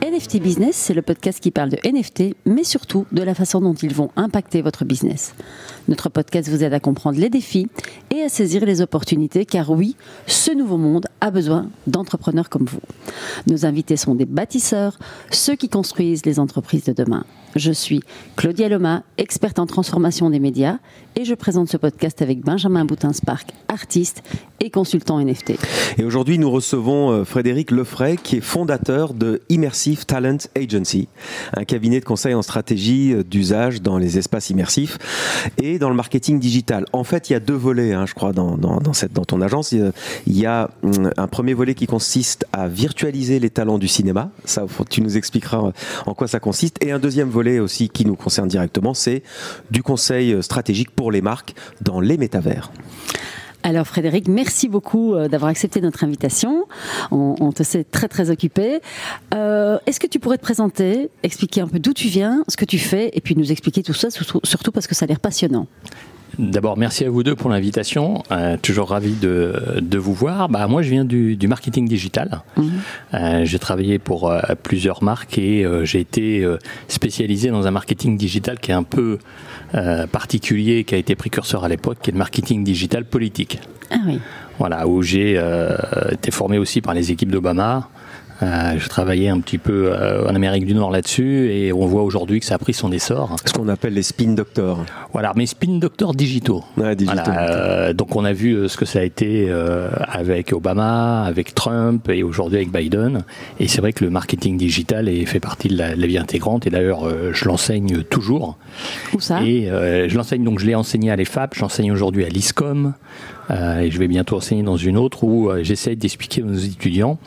NFT Business, c'est le podcast qui parle de NFT, mais surtout de la façon dont ils vont impacter votre business. Notre podcast vous aide à comprendre les défis et à saisir les opportunités, car oui, ce nouveau monde a besoin d'entrepreneurs comme vous. Nos invités sont des bâtisseurs, ceux qui construisent les entreprises de demain. Je suis Claudia Loma, experte en transformation des médias, et je présente ce podcast avec Benjamin Boutin-Spark, artiste et consultant NFT. Et aujourd'hui, nous recevons Frédéric Lefray, qui est fondateur de Immersive Talent Agency, un cabinet de conseil en stratégie d'usage dans les espaces immersifs et dans le marketing digital. En fait, il y a deux volets, je crois, dans ton agence. Il y a un premier volet qui consiste à virtualiser les talents du cinéma. Ça, tu nous expliqueras en quoi ça consiste. Et un deuxième volet aussi qui nous concerne directement, c'est du conseil stratégique pour les marques dans les métavers. Alors Frédéric, merci beaucoup d'avoir accepté notre invitation. On te sait très très occupé. Est-ce que tu pourrais te présenter, expliquer un peu d'où tu viens, ce que tu fais, et puis nous expliquer tout ça, surtout parce que ça a l'air passionnant. D'abord, merci à vous deux pour l'invitation. Toujours ravi de vous voir. Moi, je viens du marketing digital. J'ai travaillé pour plusieurs marques et j'ai été spécialisé dans un marketing digital qui est un peu particulier, qui a été précurseur à l'époque, qui est le marketing digital politique. Ah oui. Voilà, où j'ai été formé aussi par les équipes d'Obama. Je travaillais un petit peu en Amérique du Nord là-dessus et on voit aujourd'hui que ça a pris son essor. Ce qu'on appelle les spin doctors. Voilà, mais spin doctors digitaux. Ouais, digitaux. Voilà, donc on a vu ce que ça a été avec Obama, avec Trump et aujourd'hui avec Biden. Et c'est vrai que le marketing digital fait partie de la vie intégrante et d'ailleurs je l'enseigne toujours. Où ça ? Et je l'enseigne, donc je l'ai enseigné à l'EFAP, j'enseigne aujourd'hui à l'ISCOM et je vais bientôt enseigner dans une autre où j'essaie d'expliquer à nos étudiants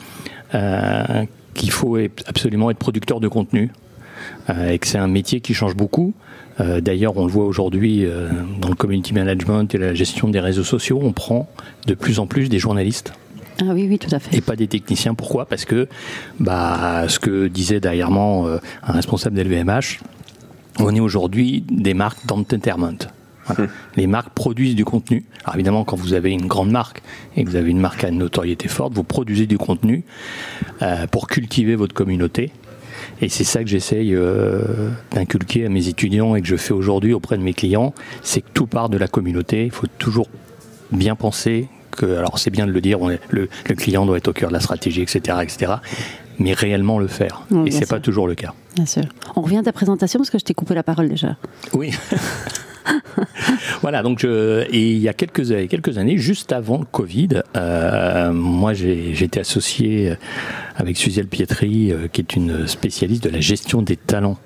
qu'il faut absolument être producteur de contenu et que c'est un métier qui change beaucoup. D'ailleurs, on le voit aujourd'hui dans le community management et la gestion des réseaux sociaux, on prend de plus en plus des journalistes. Ah oui, tout à fait. Et pas des techniciens. Pourquoi ? Parce que, ce que disait dernièrement un responsable d'LVMH, on est aujourd'hui des marques d'entertainment. Voilà. Les marques produisent du contenu. Alors évidemment, quand vous avez une grande marque et que vous avez une marque à une notoriété forte, vous produisez du contenu pour cultiver votre communauté. Et c'est ça que j'essaye d'inculquer à mes étudiants et que je fais aujourd'hui auprès de mes clients, c'est que tout part de la communauté. Il faut toujours bien penser que, alors c'est bien de le dire, le client doit être au cœur de la stratégie, etc., mais réellement le faire. Oui, et c'est pas toujours le cas. Bien sûr. On revient à ta présentation parce que je t'ai coupé la parole déjà. Oui. Voilà, donc et il y a quelques années, juste avant le Covid, moi j'étais associé avec Suzielle Pietri, qui est une spécialiste de la gestion des talents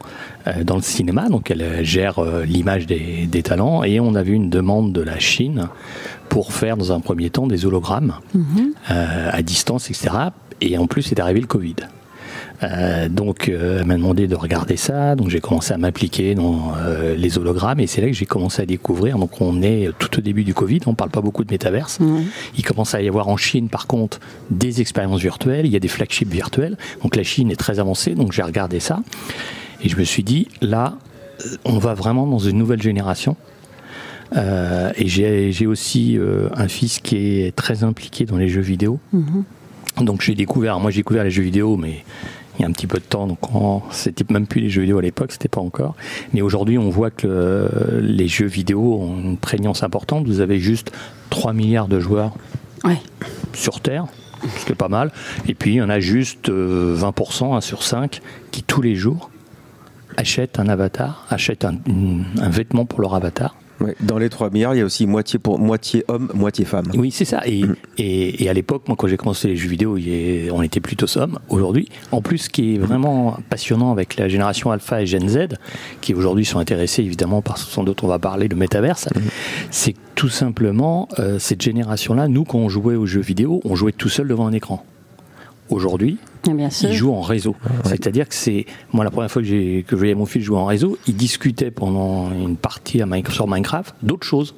dans le cinéma, donc elle gère l'image des talents, et on avait une demande de la Chine pour faire dans un premier temps des hologrammes à distance, etc. Et en plus, c'est arrivé le Covid. Donc elle m'a demandé de regarder ça, donc j'ai commencé à m'impliquer dans les hologrammes et c'est là que j'ai commencé à découvrir. Donc on est tout au début du Covid, on parle pas beaucoup de métaverse. Il commence à y avoir en Chine par contre des expériences virtuelles, il y a des flagships virtuels, donc la Chine est très avancée, donc j'ai regardé ça et je me suis dit là on va vraiment dans une nouvelle génération. Et j'ai aussi un fils qui est très impliqué dans les jeux vidéo. Donc j'ai découvert les jeux vidéo, mais il y a un petit peu de temps, donc c'était même plus les jeux vidéo à l'époque, c'était pas encore. Mais aujourd'hui, on voit que les jeux vidéo ont une prégnance importante. Vous avez juste 3 milliards de joueurs sur Terre, ce qui est pas mal. Et puis, il y en a juste 20%, 1 sur 5, qui tous les jours achètent un avatar, achètent un vêtement pour leur avatar. Ouais, dans les 3 milliards, il y a aussi moitié homme, moitié femme. Oui, c'est ça. Et à l'époque, moi, quand j'ai commencé les jeux vidéo, on était plutôt hommes. Aujourd'hui, en plus, ce qui est vraiment passionnant avec la génération Alpha et Gen Z, qui aujourd'hui sont intéressés évidemment par ce dont on va parler, le métaverse, c'est que tout simplement, cette génération-là, nous, quand on jouait aux jeux vidéo, on jouait tout seul devant un écran. Aujourd'hui, ils jouent en réseau. C'est-à-dire que moi, la première fois que je voyais mon fils jouer en réseau, il discutait pendant une partie sur Minecraft d'autres choses.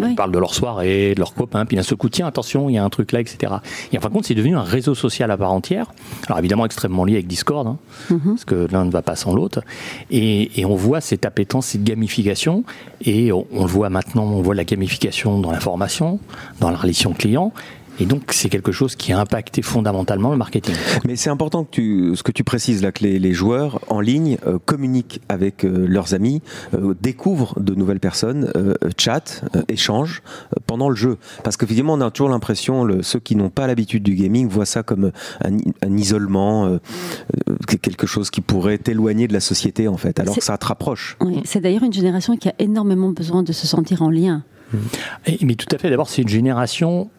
Ils parlent de leur soirée, de leurs copains, puis d'un seul coup, tiens, attention, il y a un truc là, etc. Et en fin de compte, c'est devenu un réseau social à part entière. Alors évidemment, extrêmement lié avec Discord, parce que l'un ne va pas sans l'autre. Et on voit cette appétence, cette gamification, et on le voit maintenant, on voit la gamification dans la formation, dans la relation client. Et donc, c'est quelque chose qui a impacté fondamentalement le marketing. Mais c'est important que ce que tu précises là, que les joueurs en ligne communiquent avec leurs amis, découvrent de nouvelles personnes, chatent, échangent pendant le jeu. Parce qu'évidemment, on a toujours l'impression, ceux qui n'ont pas l'habitude du gaming voient ça comme un isolement, quelque chose qui pourrait t'éloigner de la société, en fait, alors que ça te rapproche. Oui, c'est d'ailleurs une génération qui a énormément besoin de se sentir en lien. Mais tout à fait. D'abord, c'est une génération...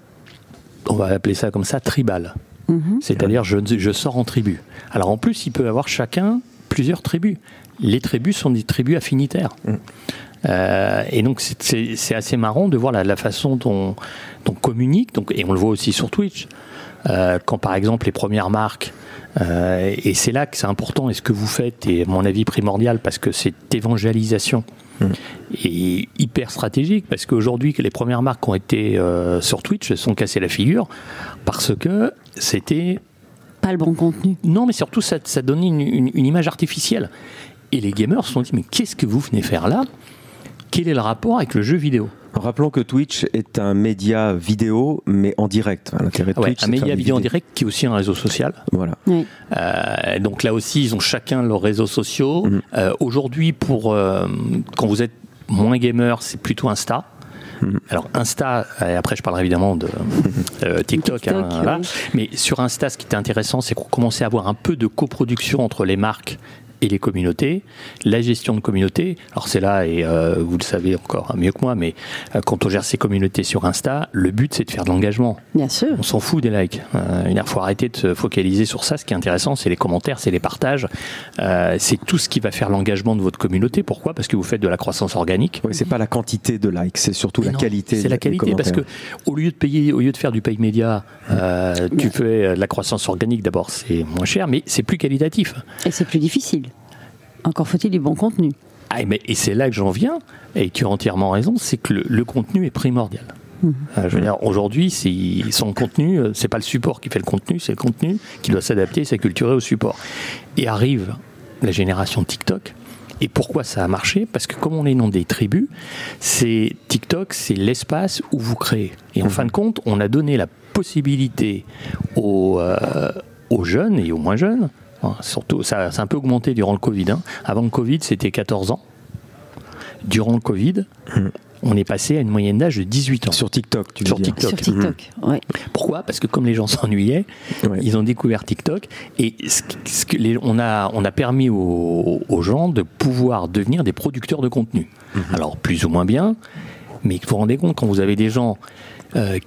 on va appeler ça comme ça, tribal. C'est-à-dire, je sors en tribu. Alors en plus, il peut y avoir chacun plusieurs tribus. Les tribus sont des tribus affinitaires. Et donc, c'est assez marrant de voir la façon dont on communique, et on le voit aussi sur Twitch. Quand par exemple, les premières marques, et c'est là que c'est important, et ce que vous faites est, à mon avis, primordial, parce que cette évangélisation est hyper stratégique, parce qu'aujourd'hui, les premières marques qui ont été sur Twitch se sont cassées la figure parce que c'était pas le bon contenu. Non, mais surtout ça donnait une image artificielle. Et les gamers se sont dit, mais qu'est-ce que vous venez faire là? Quel est le rapport avec le jeu vidéo? Rappelons que Twitch est un média vidéo, mais en direct. L'intérêt de Twitch, un média vidéo en direct qui est aussi un réseau social. Voilà. Oui. Donc là aussi, ils ont chacun leurs réseaux sociaux. Aujourd'hui, quand vous êtes moins gamer, c'est plutôt Insta. Alors Insta, et après je parlerai évidemment de TikTok, là. Oui. Mais sur Insta, ce qui était intéressant, c'est qu'on commençait à avoir un peu de coproduction entre les marques et les communautés, la gestion de communautés. Alors c'est là, et vous le savez encore mieux que moi, mais quand on gère ces communautés sur Insta, le but c'est de faire de l'engagement. Bien sûr. On s'en fout des likes. Il faut arrêter de se focaliser sur ça. Ce qui est intéressant, c'est les commentaires, c'est les partages. C'est tout ce qui va faire l'engagement de votre communauté. Pourquoi? Parce que vous faites de la croissance organique. Oui, c'est pas la quantité de likes, c'est surtout la qualité. C'est la qualité, parce que au lieu de faire du paid média, tu fais de la croissance organique. D'abord, c'est moins cher, mais c'est plus qualitatif. Et c'est plus difficile. Encore faut-il du bon contenu. Et c'est là que j'en viens, et tu as entièrement raison, c'est que le contenu est primordial. Je veux dire, aujourd'hui, son contenu, c'est pas le support qui fait le contenu, c'est le contenu qui doit s'adapter et s'acculturer au support. Et arrive la génération TikTok. Et pourquoi ça a marché? Parce que comme on est dans des tribus, TikTok, c'est l'espace où vous créez. Et en fin de compte, on a donné la possibilité aux jeunes et aux moins jeunes. Surtout, ça a un peu augmenté durant le Covid. Avant le Covid, c'était 14 ans. Durant le Covid, on est passé à une moyenne d'âge de 18 ans. Sur TikTok, tu veux dire. Sur TikTok, oui. Pourquoi? Parce que comme les gens s'ennuyaient, ils ont découvert TikTok. Et on a permis aux gens de pouvoir devenir des producteurs de contenu. Alors, plus ou moins bien, mais vous vous rendez compte, quand vous avez des gens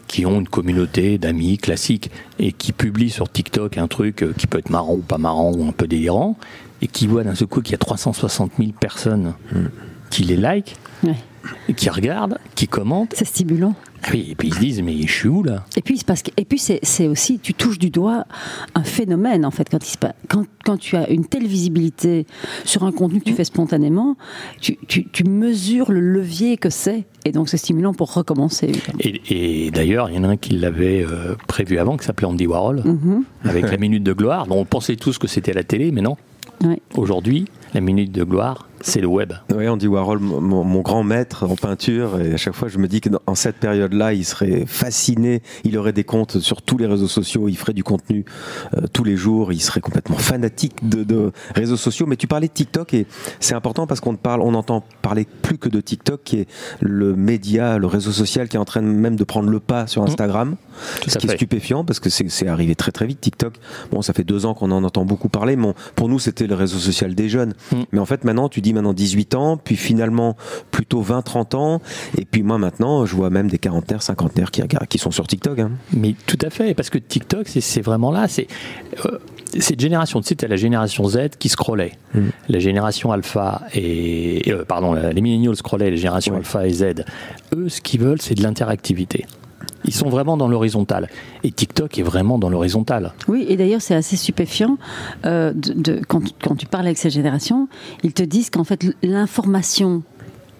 qui ont une communauté d'amis classiques et qui publient sur TikTok un truc qui peut être marrant ou pas marrant ou un peu délirant, et qui voient d'un seul coup qu'il y a 360 000 personnes qui les like, qui regardent, qui commentent. C'est stimulant. Oui, et puis ils se disent, mais je suis où là? Et puis c'est aussi, tu touches du doigt un phénomène en fait, quand tu as une telle visibilité sur un contenu que tu fais spontanément, tu mesures le levier que c'est, et donc c'est stimulant pour recommencer. Et d'ailleurs, il y en a un qui l'avait prévu avant, qui s'appelait Andy Warhol, avec la minute de gloire, dont on pensait tous que c'était la télé, mais non. Aujourd'hui, la minute de gloire, c'est le web. Oui, Andy Warhol, mon grand maître en peinture, et à chaque fois je me dis que dans cette période-là, il serait fasciné, il aurait des comptes sur tous les réseaux sociaux, il ferait du contenu tous les jours, il serait complètement fanatique de réseaux sociaux. Mais tu parlais de TikTok, et c'est important parce on entend parler plus que de TikTok, qui est le média, le réseau social qui est en train même de prendre le pas sur Instagram, ce qui est stupéfiant parce que c'est arrivé très très vite. TikTok, bon, ça fait 2 ans qu'on en entend beaucoup parler, mais pour nous c'était le réseau social des jeunes. Mais en fait maintenant, tu dis maintenant 18 ans, puis finalement plutôt 20-30 ans, et puis moi maintenant je vois même des quarantenaires, cinquantenaires qui sont sur TikTok. Mais tout à fait, parce que TikTok c'est vraiment là, c'est cette génération, tu sais, t'as la génération Z qui scrollait, la génération Alpha les millennials scrollaient, la génération Alpha et Z, eux ce qu'ils veulent c'est de l'interactivité. Ils sont vraiment dans l'horizontal. Et TikTok est vraiment dans l'horizontal. Oui, et d'ailleurs, c'est assez stupéfiant. Quand tu parles avec cette génération, ils te disent qu'en fait, l'information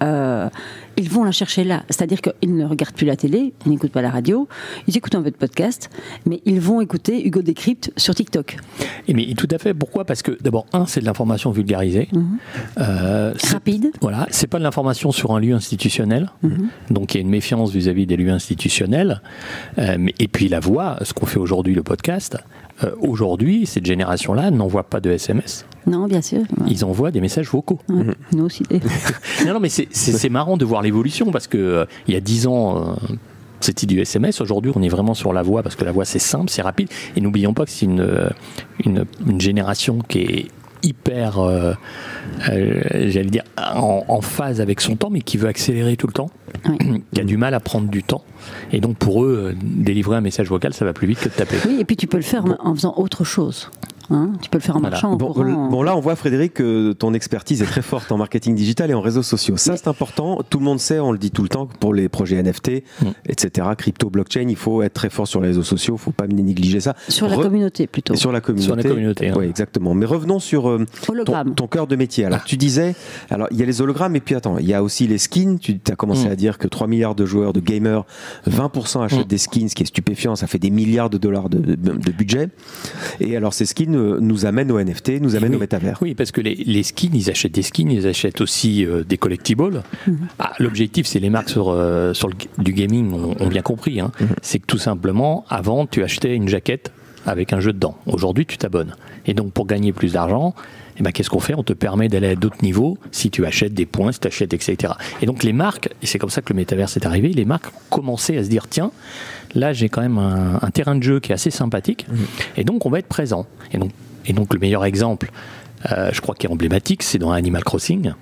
ils vont la chercher là. C'est-à-dire qu'ils ne regardent plus la télé, ils n'écoutent pas la radio, ils écoutent un peu de podcast, mais ils vont écouter Hugo Décrypte sur TikTok. Mais tout à fait. Pourquoi ? Parce que d'abord, c'est de l'information vulgarisée. Rapide. Voilà, c'est pas de l'information sur un lieu institutionnel. Donc il y a une méfiance vis-à-vis des lieux institutionnels. Et puis la voix, ce qu'on fait aujourd'hui, le podcast, aujourd'hui, cette génération-là n'envoie pas de SMS. Non, bien sûr. Ils envoient des messages vocaux. Nous aussi. Non, mais c'est marrant de voir l'évolution parce que il y a 10 ans, c'était du SMS. Aujourd'hui, on est vraiment sur la voix parce que la voix, c'est simple, c'est rapide. Et n'oublions pas que c'est une génération qui est hyper, j'allais dire, en phase avec son temps, mais qui veut accélérer tout le temps, qui a du mal à prendre du temps. Et donc, pour eux, délivrer un message vocal, ça va plus vite que de taper. Oui, et puis tu peux le faire en faisant autre chose. Tu peux le faire en marchant, en courant. Bon, là, on voit, Frédéric, que ton expertise est très forte en marketing digital et en réseaux sociaux. Ça, c'est important. Tout le monde sait, on le dit tout le temps, pour les projets NFT, etc., crypto, blockchain, il faut être très fort sur les réseaux sociaux, il ne faut pas négliger ça. Sur la communauté, plutôt. Et sur la communauté. Oui, exactement. Mais revenons sur ton cœur de métier. Alors, tu disais, il y a les hologrammes, et puis attends, il y a aussi les skins. Tu as commencé à dire que 3 milliards de joueurs, de gamers, 20% achètent des skins, ce qui est stupéfiant. Ça fait des milliards de dollars de budget. Et alors, ces skins nous amènent aux NFT, nous amènent au métavers. Oui, parce que les skins, ils achètent des skins, ils achètent aussi des collectibles. L'objectif, c'est les marques du gaming, ont bien compris. C'est que tout simplement, avant, tu achetais une jaquette avec un jeu dedans. Aujourd'hui, tu t'abonnes. Et donc, pour gagner plus d'argent, qu'est-ce qu'on fait ? On te permet d'aller à d'autres niveaux si tu achètes des points, si tu achètes, etc. Et donc, les marques, et c'est comme ça que le métaverse est arrivé, les marques ont commencé à se dire, tiens, là, j'ai quand même un terrain de jeu qui est assez sympathique, et donc, on va être présent. Et donc le meilleur exemple, je crois qui est emblématique, c'est dans Animal Crossing,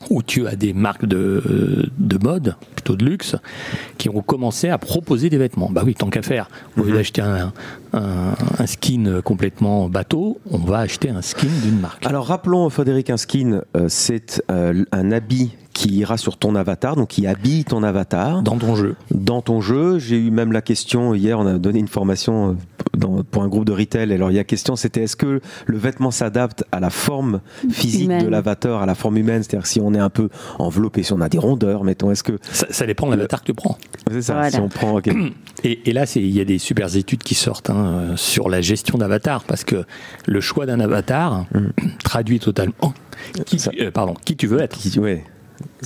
où tu as des marques de mode, plutôt de luxe, qui ont commencé à proposer des vêtements. Bah oui, tant qu'à faire, au lieu d'acheter un skin complètement bateau, on va acheter un skin d'une marque. Alors rappelons, Frédéric, un skin, c'est un habit qui ira sur ton avatar, donc qui habille ton avatar. Dans ton jeu. Dans ton jeu. J'ai eu même la question, hier, on a donné une formation pour un groupe de retail. Alors, il y a question, c'était est-ce que le vêtement s'adapte à la forme physique de l'avatar, à la forme humaine ? C'est-à-dire si on est un peu enveloppé, si on a des rondeurs, mettons, est-ce que... Ça dépend de l'avatar que tu prends. C'est ça, voilà. Si on prend... Okay. Et là, il y a des super études qui sortent sur la gestion d'avatar, parce que le choix d'un avatar traduit totalement qui tu veux être.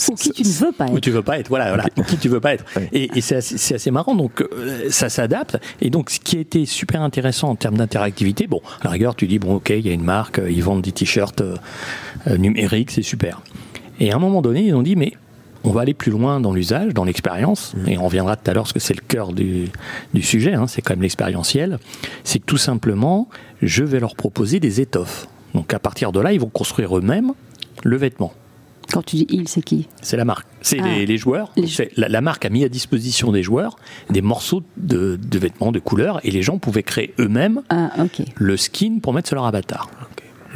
Ou qui tu ne veux pas être. Ou tu veux pas être, voilà. Qui tu veux pas être. Et c'est assez marrant, donc ça s'adapte. Et donc, ce qui a été super intéressant en termes d'interactivité, à la rigueur, tu dis, ok, il y a une marque, ils vendent des t-shirts numériques, c'est super. Et à un moment donné, ils ont dit, mais on va aller plus loin dans l'usage, dans l'expérience, et on reviendra tout à l'heure, parce que c'est le cœur du sujet, c'est quand même l'expérientiel, c'est que tout simplement, je vais leur proposer des étoffes. Donc, à partir de là, ils vont construire eux-mêmes le vêtement. Quand tu dis ils, c'est qui ? C'est la marque. C'est les joueurs. La marque a mis à disposition des joueurs des morceaux de vêtements, de couleurs, et les gens pouvaient créer eux-mêmes le skin pour mettre sur leur avatar.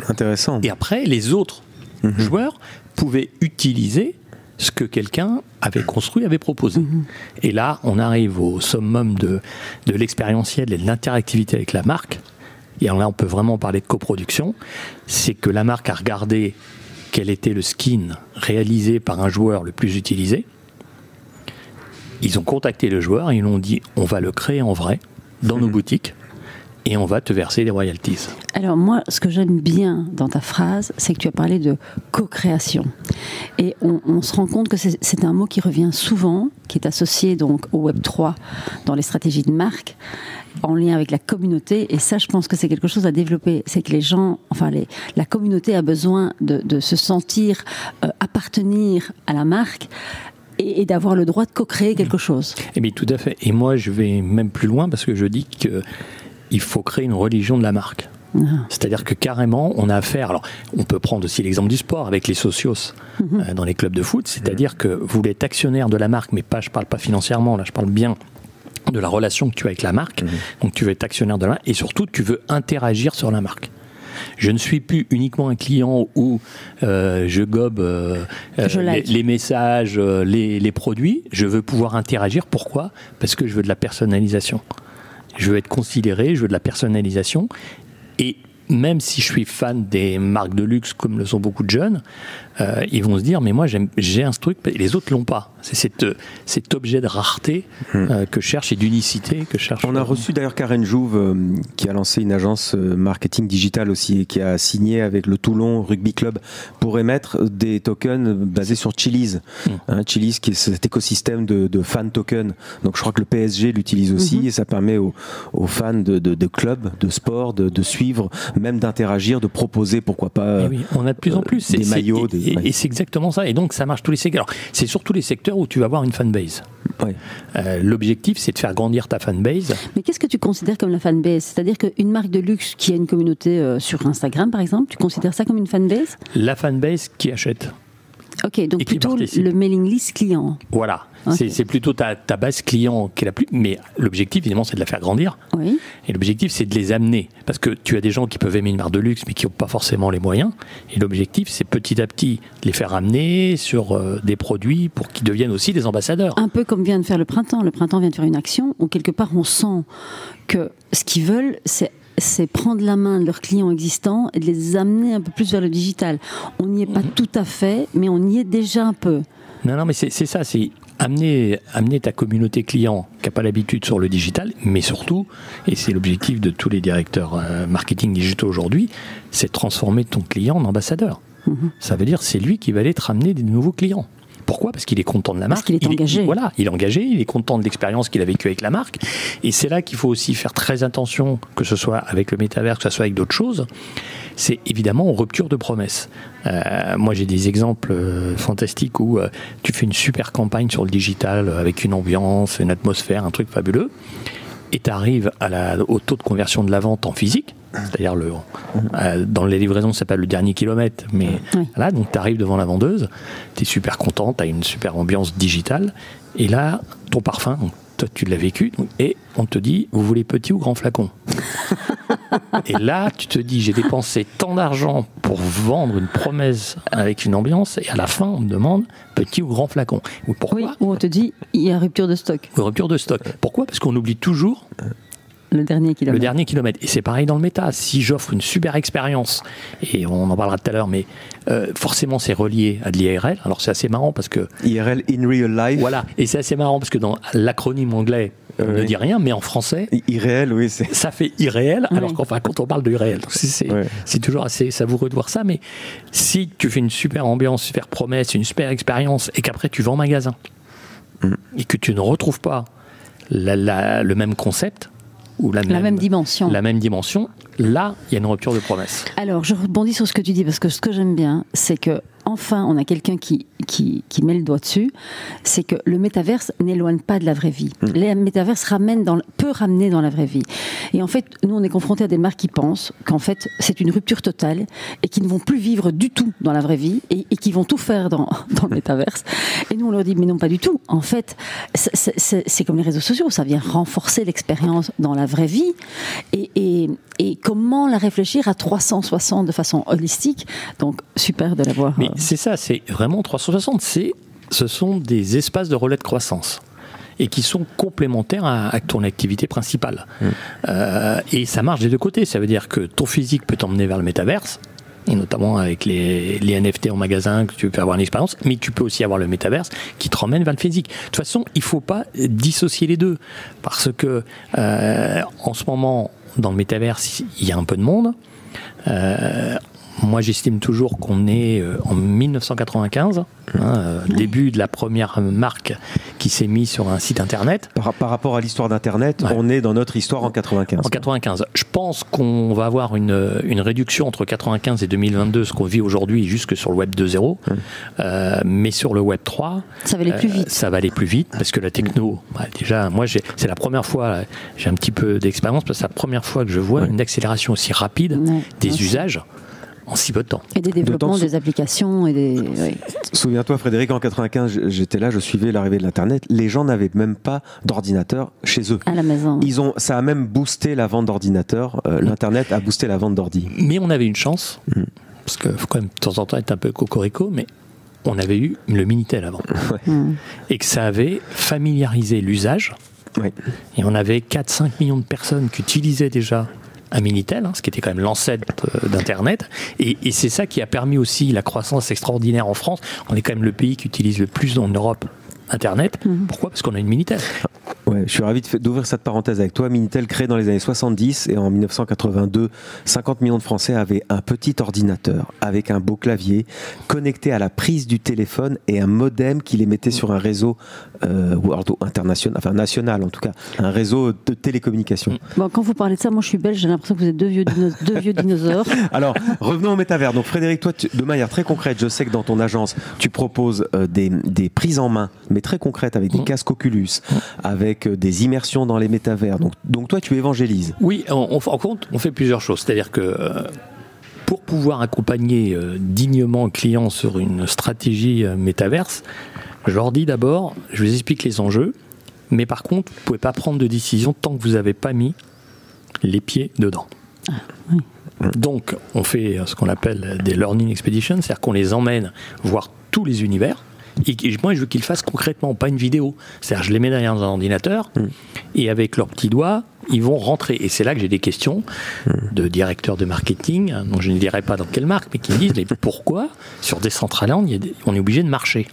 Intéressant. Et après, les autres joueurs pouvaient utiliser ce que quelqu'un avait construit, avait proposé. Et là, on arrive au summum de l'expérientiel et de l'interactivité avec la marque. Et là, on peut vraiment parler de coproduction. C'est que la marque a regardé quel était le skin réalisé par un joueur le plus utilisé. Ils ont contacté le joueur et ils l'ont dit, on va le créer en vrai, dans nos boutiques, et on va te verser des royalties. Alors moi, ce que j'aime bien dans ta phrase, c'est que tu as parlé de co-création. Et on se rend compte que c'est un mot qui revient souvent, qui est associé donc au Web3 dans les stratégies de marque, en lien avec la communauté, et ça je pense que c'est quelque chose à développer, c'est que les gens, la communauté a besoin de se sentir appartenir à la marque et d'avoir le droit de co-créer quelque chose. Eh bien tout à fait, et moi je vais même plus loin parce que je dis qu'il faut créer une religion de la marque. C'est-à-dire que carrément on a affaire, alors on peut prendre aussi l'exemple du sport avec les socios dans les clubs de foot, c'est-à-dire que vous êtes actionnaire de la marque, mais je parle pas financièrement, là je parle bien de la relation que tu as avec la marque, donc tu veux être actionnaire de la marque, et surtout tu veux interagir sur la marque. Je ne suis plus uniquement un client où je gobe les messages, les produits, je veux pouvoir interagir. Pourquoi ? Parce que je veux de la personnalisation. Je veux être considéré, je veux de la personnalisation, et même si je suis fan des marques de luxe, comme le sont beaucoup de jeunes, ils vont se dire, mais moi j'ai un truc, et les autres l'ont pas. C'est cet objet de rareté que je cherche et d'unicité que je cherche. On a reçu d'ailleurs Karen Jouve, qui a lancé une agence marketing digital aussi, et qui a signé avec le Toulon Rugby Club pour émettre des tokens basés sur Chiliz. Chiliz, qui est cet écosystème de fan tokens. Donc je crois que le PSG l'utilise aussi, et ça permet aux fans de clubs, de sport, de suivre, même d'interagir, de proposer, pourquoi pas, oui, on a de plus en plus des maillots. Et c'est exactement ça. Et donc ça marche tous les secteurs. Alors, c'est surtout les secteurs où tu vas avoir une fanbase. Ouais. L'objectif, c'est de faire grandir ta fanbase. Mais qu'est-ce que tu considères comme la fanbase? C'est-à-dire qu'une marque de luxe qui a une communauté sur Instagram, par exemple, tu considères ça comme une fanbase? La fanbase qui achète. Ok, donc plutôt le mailing list client. Voilà, okay. C'est plutôt ta base client qui est la plus... Mais l'objectif, évidemment, c'est de la faire grandir. Oui. Et l'objectif, c'est de les amener. Parce que tu as des gens qui peuvent aimer une marque de luxe, mais qui n'ont pas forcément les moyens. Et l'objectif, c'est petit à petit de les faire amener sur des produits pour qu'ils deviennent aussi des ambassadeurs. Un peu comme vient de faire le printemps. Le printemps vient de faire une action où, quelque part, on sent que ce qu'ils veulent, c'est prendre la main de leurs clients existants et de les amener un peu plus vers le digital. On n'y est pas tout à fait, mais on y est déjà un peu. Non, mais c'est ça, c'est amener ta communauté client qui n'a pas l'habitude sur le digital, mais surtout, et c'est l'objectif de tous les directeurs marketing digitaux aujourd'hui, c'est de transformer ton client en ambassadeur. Ça veut dire c'est lui qui va aller te ramener des nouveaux clients. Pourquoi ? Parce qu'il est content de la marque. Parce qu'il est engagé. Il est engagé, il est content de l'expérience qu'il a vécue avec la marque. Et c'est là qu'il faut aussi faire très attention, que ce soit avec le métavers, que ce soit avec d'autres choses. C'est évidemment en rupture de promesse. Moi, j'ai des exemples fantastiques où tu fais une super campagne sur le digital avec une ambiance, une atmosphère, un truc fabuleux. Et tu arrives au taux de conversion de la vente en physique, c'est-à-dire dans les livraisons, ça s'appelle le dernier kilomètre, mais là, donc tu arrives devant la vendeuse, tu es super content, tu as une super ambiance digitale, et là, ton parfum, donc, toi tu l'as vécu, et on te dit, vous voulez petit ou grand flacon? Et là, tu te dis, j'ai dépensé tant d'argent pour vendre une promesse avec une ambiance, et à la fin, on me demande petit ou grand flacon. Pourquoi ? Oui, ou on te dit, il y a rupture de stock. Rupture de stock. Pourquoi ? Parce qu'on oublie toujours le dernier kilomètre. Le dernier kilomètre. Et c'est pareil dans le méta. Si j'offre une super expérience, et on en parlera tout à l'heure, mais forcément c'est relié à de l'IRL. Alors c'est assez marrant parce que... IRL, in real life. Voilà. Et c'est assez marrant parce que dans l'acronyme anglais, on ne dit rien, mais en français... Irréel, oui. Ça fait irréel, alors qu'enfin, quand on parle de irréel, c'est toujours assez savoureux de voir ça. Mais si tu fais une super ambiance, super promesse, une super expérience, et qu'après tu vas en magasin, et que tu ne retrouves pas le même concept, ou la même dimension. La même dimension, là, il y a une rupture de promesse. Alors, je rebondis sur ce que tu dis, parce que ce que j'aime bien, c'est que enfin, on a quelqu'un qui met le doigt dessus, c'est que le métaverse n'éloigne pas de la vraie vie. Le métaverse peut ramener dans la vraie vie. Et en fait, nous, on est confrontés à des marques qui pensent qu'en fait, c'est une rupture totale et qui ne vont plus vivre du tout dans la vraie vie et qui vont tout faire dans le métaverse. Et nous, on leur dit, mais non, pas du tout. En fait, c'est comme les réseaux sociaux, ça vient renforcer l'expérience dans la vraie vie et comment la réfléchir à 360 de façon holistique. Donc, super de l'avoir. Mais c'est ça, c'est vraiment 360. Ce sont des espaces de relais de croissance et qui sont complémentaires à ton activité principale. Et ça marche des deux côtés. Ça veut dire que ton physique peut t'emmener vers le métaverse, et notamment avec les NFT en magasin, que tu peux avoir une expérience, mais tu peux aussi avoir le métaverse qui te ramène vers le physique. De toute façon, il ne faut pas dissocier les deux, parce que en ce moment, dans le métaverse, il y a un peu de monde. Moi, j'estime toujours qu'on est en 1995, début de la première marque qui s'est mise sur un site internet. Par rapport à l'histoire d'Internet, on est dans notre histoire en 95. En 95. Je pense qu'on va avoir une réduction entre 95 et 2022, ce qu'on vit aujourd'hui, jusque sur le Web 2.0. Mais sur le Web 3... Ça va aller plus vite. Ça va aller plus vite, parce que la techno... déjà, moi, c'est la première fois, j'ai un petit peu d'expérience, parce que c'est la première fois que je vois une accélération aussi rapide des usages en si peu de temps. Et des développements, des applications et des... Oui. Souviens-toi, Frédéric, en 95, j'étais là, je suivais l'arrivée de l'Internet. Les gens n'avaient même pas d'ordinateur chez eux. À la maison. Ça a même boosté la vente d'ordinateurs. L'Internet a boosté la vente d'ordi. Mais on avait une chance, parce qu'il faut quand même de temps en temps être un peu cocorico, mais on avait eu le Minitel avant. Et que ça avait familiarisé l'usage. Et on avait 4-5 millions de personnes qui utilisaient déjà un Minitel, ce qui était quand même l'ancêtre d'Internet. Et c'est ça qui a permis aussi la croissance extraordinaire en France. On est quand même le pays qui utilise le plus en Europe Internet. Pourquoi ? Parce qu'on a une Minitel. Ouais, je suis ravi d'ouvrir cette parenthèse avec toi. Minitel, créé dans les années 70 et en 1982, 50 millions de Français avaient un petit ordinateur avec un beau clavier connecté à la prise du téléphone et un modem qui les mettait sur un réseau international, enfin national en tout cas, un réseau de télécommunications. Bon, quand vous parlez de ça, moi je suis belge, j'ai l'impression que vous êtes deux vieux dinosaures. Alors, revenons au métavers. Donc Frédéric, toi, de manière très concrète, je sais que dans ton agence, tu proposes des prises en main, mais très concrètes, avec des casques Oculus, avec des immersions dans les métavers. Donc toi, tu évangélises. Oui, on fait plusieurs choses. C'est-à-dire que pour pouvoir accompagner dignement un client sur une stratégie métaverse, je leur dis d'abord, je vous explique les enjeux, mais par contre, vous ne pouvez pas prendre de décision tant que vous n'avez pas mis les pieds dedans. Ah, oui. Donc, on fait ce qu'on appelle des learning expeditions, c'est-à-dire qu'on les emmène voir tous les univers. Et moi, je veux qu'ils le fassent concrètement, pas une vidéo. C'est-à-dire, je les mets derrière un ordinateur et avec leurs petits doigts, ils vont rentrer. Et c'est là que j'ai des questions de directeurs de marketing, dont je ne dirai pas dans quelle marque, mais qui me disent mais pourquoi, sur Decentraland, on est obligé de marcher ?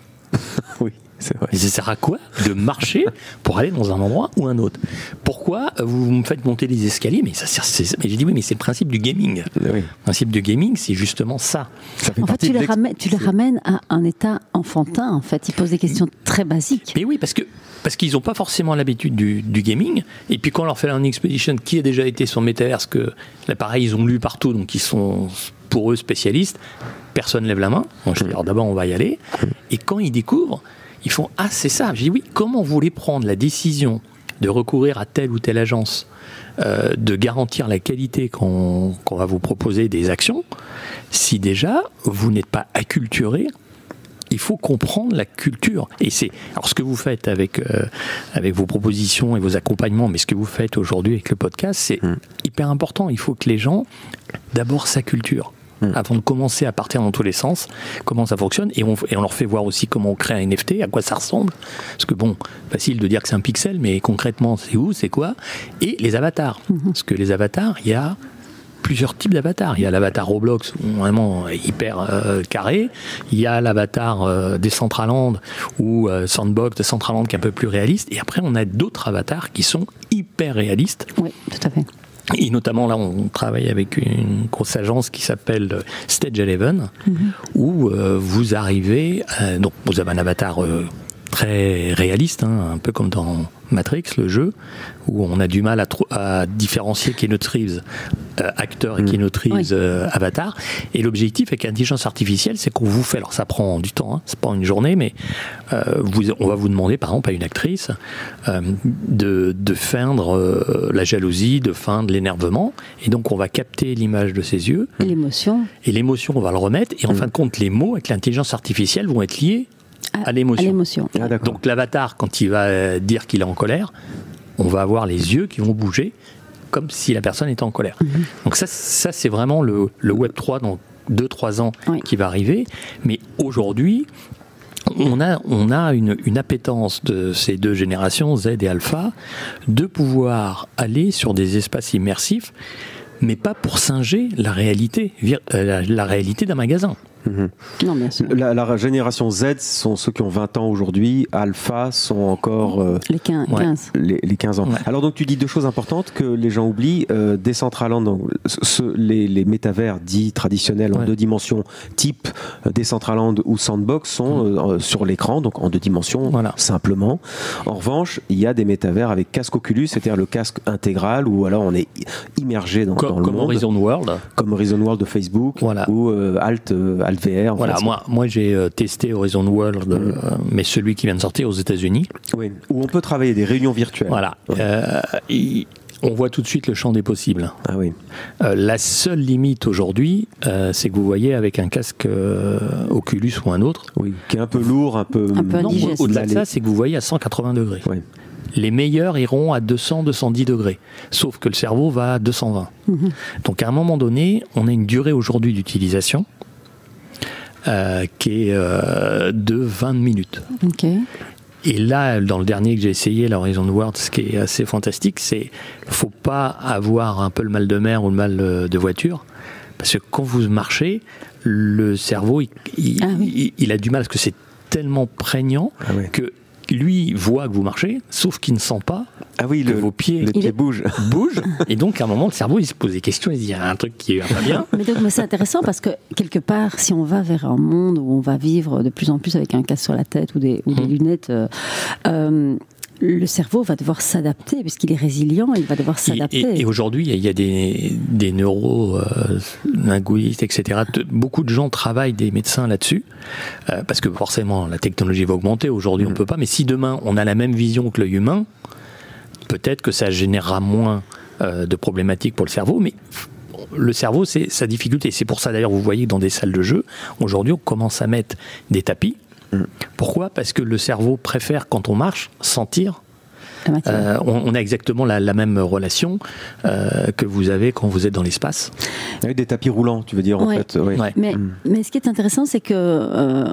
Oui. C'est vrai. Et ça sert à quoi de marcher pour aller dans un endroit ou un autre ? Pourquoi vous me faites monter les escaliers ? Mais ça sert. Mais j'ai dit oui, mais c'est le principe du gaming. Oui. Le principe du gaming, c'est justement ça. En fait, tu les ramènes à un état enfantin. En fait, ils posent des questions très basiques. Mais oui, parce qu'ils n'ont pas forcément l'habitude du gaming. Et puis quand on leur fait un expedition qui a déjà été sur Metaverse, que l'appareil ils ont lu partout, donc ils sont pour eux spécialistes. Personne ne lève la main. Moi, je dis alors d'abord on va y aller. Et quand ils découvrent, ils font « Ah, c'est ça !» Je dis « Oui, comment vous voulez prendre la décision de recourir à telle ou telle agence, de garantir la qualité qu'on va vous proposer des actions, si déjà, vous n'êtes pas acculturé, il faut comprendre la culture. » Et c'est alors ce que vous faites avec vos propositions et vos accompagnements, mais ce que vous faites aujourd'hui avec le podcast, c'est hyper important. Il faut que les gens, d'abord, s'acculturent. Avant de commencer à partir dans tous les sens, comment ça fonctionne, et on leur fait voir aussi comment on crée un NFT, à quoi ça ressemble, parce que bon, facile de dire que c'est un pixel, mais concrètement c'est où, c'est quoi, et les avatars, parce que les avatars, il y a plusieurs types d'avatars. Il y a l'avatar Roblox, vraiment hyper carré, il y a l'avatar Decentraland ou Sandbox Decentraland qui est un peu plus réaliste, et après on a d'autres avatars qui sont hyper réalistes. Oui, tout à fait. Et notamment là, on travaille avec une grosse agence qui s'appelle Stage 11, où vous arrivez, donc vous avez un avatar très réaliste, un peu comme dans Matrix, le jeu, où on a du mal à différencier Keanu Reeves acteur et Keanu Reeves avatar. Et l'objectif avec l'intelligence artificielle, c'est qu'on vous fait, alors ça prend du temps, c'est pas une journée, mais on va vous demander, par exemple, à une actrice de feindre la jalousie, de feindre l'énervement, et donc on va capter l'image de ses yeux. L'émotion. Et l'émotion, on va le remettre, et en fin de compte, les mots avec l'intelligence artificielle vont être liés à l'émotion. Ah, donc l'avatar, quand il va dire qu'il est en colère, on va avoir les yeux qui vont bouger comme si la personne était en colère. Donc ça c'est vraiment le Web3 dans 2-3 ans qui va arriver. Mais aujourd'hui, on a une appétence de ces deux générations, Z et Alpha, de pouvoir aller sur des espaces immersifs, mais pas pour singer la réalité d'un magasin. Non, bien sûr. La génération Z sont ceux qui ont 20 ans aujourd'hui, Alpha sont encore les 15. Les 15 ans. Alors donc tu dis deux choses importantes que les gens oublient. Decentraland, donc, les métavers dits traditionnels en deux dimensions, type Decentraland ou Sandbox, sont sur l'écran, donc en deux dimensions simplement. En revanche, il y a des métavers avec casque Oculus, c'est-à-dire le casque intégral, où alors on est immergé dans le monde. Comme Horizon World. Comme Horizon World de Facebook, ou Alt VR. Voilà, moi j'ai testé Horizon World, mais celui qui vient de sortir aux États-Unis. Oui, où on peut travailler des réunions virtuelles. Voilà. On voit tout de suite le champ des possibles. Ah oui. La seule limite aujourd'hui, c'est que vous voyez avec un casque Oculus ou un autre. Oui, qui est un peu lourd, un peu indigeste. Au-delà de ça, c'est que vous voyez à 180 degrés. Oui. Les meilleurs iront à 200-210 degrés, sauf que le cerveau va à 220. Donc à un moment donné, on a une durée aujourd'hui d'utilisation qui est de 20 minutes. Okay. Et là, dans le dernier que j'ai essayé, l'Horizon World, ce qui est assez fantastique, c'est qu'il ne faut pas avoir un peu le mal de mer ou le mal de voiture, parce que quand vous marchez, le cerveau, il a du mal, parce que c'est tellement prégnant que lui voit que vous marchez, sauf qu'il ne sent pas que vos pieds bougent. Et donc, à un moment, le cerveau, il se pose des questions, il se dit, il y a un truc qui va pas bien. Mais donc, c'est intéressant parce que, quelque part, si on va vers un monde où on va vivre de plus en plus avec un casque sur la tête ou des lunettes, le cerveau va devoir s'adapter, puisqu'il est résilient, il va devoir s'adapter. Et aujourd'hui, il y a des neurolinguistes, etc. Beaucoup de gens travaillent, des médecins là-dessus, parce que forcément, la technologie va augmenter. Aujourd'hui, on ne peut pas. Mais si demain, on a la même vision que l'œil humain, peut-être que ça générera moins de problématiques pour le cerveau. Mais le cerveau, c'est sa difficulté. C'est pour ça, d'ailleurs, vous voyez que dans des salles de jeu, aujourd'hui, on commence à mettre des tapis. Pourquoi ? Parce que le cerveau préfère, quand on marche, sentir. On a exactement la même relation que vous avez quand vous êtes dans l'espace. Avec des tapis roulants, tu veux dire, en fait. Oui. Mais ce qui est intéressant, c'est que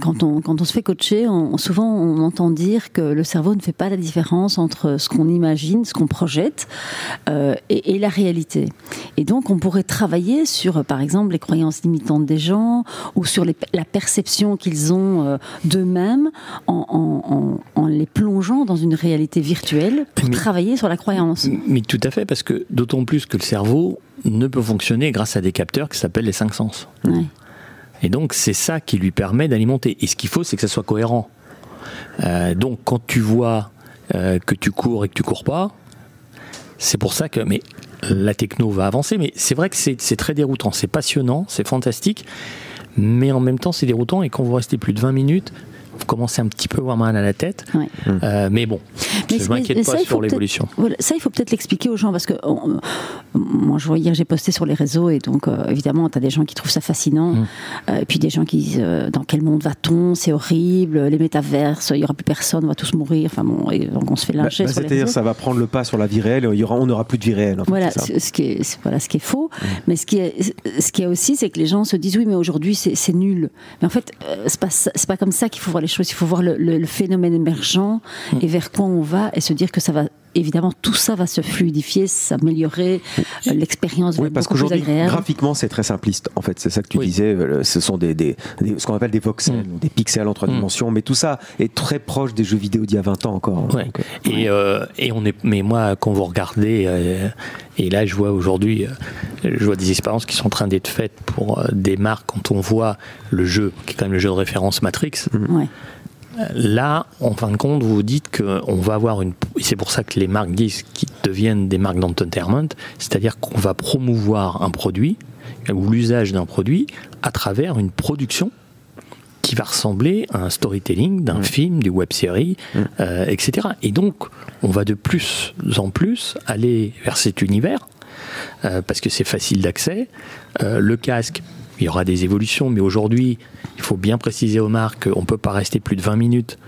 quand on se fait coacher, souvent on entend dire que le cerveau ne fait pas la différence entre ce qu'on imagine, ce qu'on projette, et la réalité. Et donc on pourrait travailler sur, par exemple, les croyances limitantes des gens, ou sur la perception qu'ils ont d'eux-mêmes, en les plongeant dans une réalité virtuelle pour travailler sur la croyance. Mais tout à fait, parce que d'autant plus que le cerveau ne peut fonctionner grâce à des capteurs qui s'appellent les 5 sens. Ouais. Et donc c'est ça qui lui permet d'alimenter. Et ce qu'il faut, c'est que ça soit cohérent. Donc quand tu vois que tu cours et que tu cours pas, c'est pour ça que... Mais la techno va avancer, mais c'est vrai que c'est très déroutant. C'est passionnant, c'est fantastique, mais en même temps c'est déroutant, et quand vous restez plus de 20 minutes, vous commencez un petit peu à avoir mal à la tête. Ouais. Mais bon, je ne m'inquiète pas sur l'évolution. Voilà, ça, il faut peut-être l'expliquer aux gens, parce que moi, hier, j'ai posté sur les réseaux, et donc, évidemment, tu as des gens qui trouvent ça fascinant, et puis des gens qui disent, dans quel monde va-t-on ? C'est horrible, les métaverses, il n'y aura plus personne, on va tous mourir. Enfin bon, et donc on se fait lyncher sur les réseaux. C'est-à-dire, ça va prendre le pas sur la vie réelle, on n'aura plus de vie réelle. En fait, voilà, ce qui est faux. Mais ce qui est aussi, c'est que les gens se disent, oui, mais aujourd'hui, c'est nul. Mais en fait, c'est pas comme ça qu'il faut voir les choses. Il faut voir le phénomène émergent et vers quoi on va, et se dire que ça va, évidemment, tout ça va se fluidifier, s'améliorer, l'expérience va être beaucoup plus agréable. Oui, parce qu'aujourd'hui, graphiquement, c'est très simpliste. En fait, c'est ça que tu disais. Ce sont ce qu'on appelle des voxels, des pixels en 3 dimensions, mais tout ça est très proche des jeux vidéo d'il y a 20 ans encore. Ouais. Donc, mais moi, quand vous regardez, et là, je vois aujourd'hui, je vois des expériences qui sont en train d'être faites pour des marques, quand on voit le jeu, qui est quand même le jeu de référence Matrix. Là, en fin de compte, vous dites qu'on va avoir c'est pour ça que les marques disent qu'ils deviennent des marques d'entertainment, c'est-à-dire qu'on va promouvoir un produit, ou l'usage d'un produit, à travers une production qui va ressembler à un storytelling d'un film, d'une web-série, etc. Et donc, on va de plus en plus aller vers cet univers, parce que c'est facile d'accès. Le casque, il y aura des évolutions, mais aujourd'hui, il faut bien préciser aux marques qu'on ne peut pas rester plus de 20 minutes.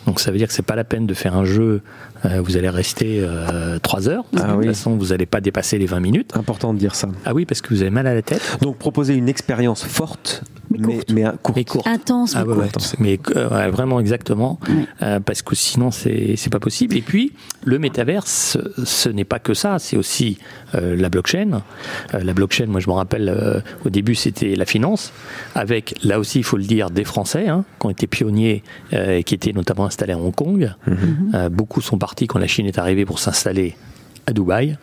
Donc ça veut dire que ce n'est pas la peine de faire un jeu, vous allez rester 3 heures. De toute façon, vous n'allez pas dépasser les 20 minutes. Important de dire ça. Ah oui, parce que vous avez mal à la tête. Donc proposer une expérience forte, mais courte. Intense, mais courte. Mais vraiment, exactement. Parce que sinon, c'est pas possible. Et puis, le métaverse, ce n'est pas que ça, c'est aussi la blockchain. La blockchain, moi je me rappelle, au début c'était la finance, avec, là aussi il faut le dire, des Français qui ont été pionniers et qui étaient notamment installés à Hong Kong. Beaucoup sont partis quand la Chine est arrivée pour s'installer à Dubaï.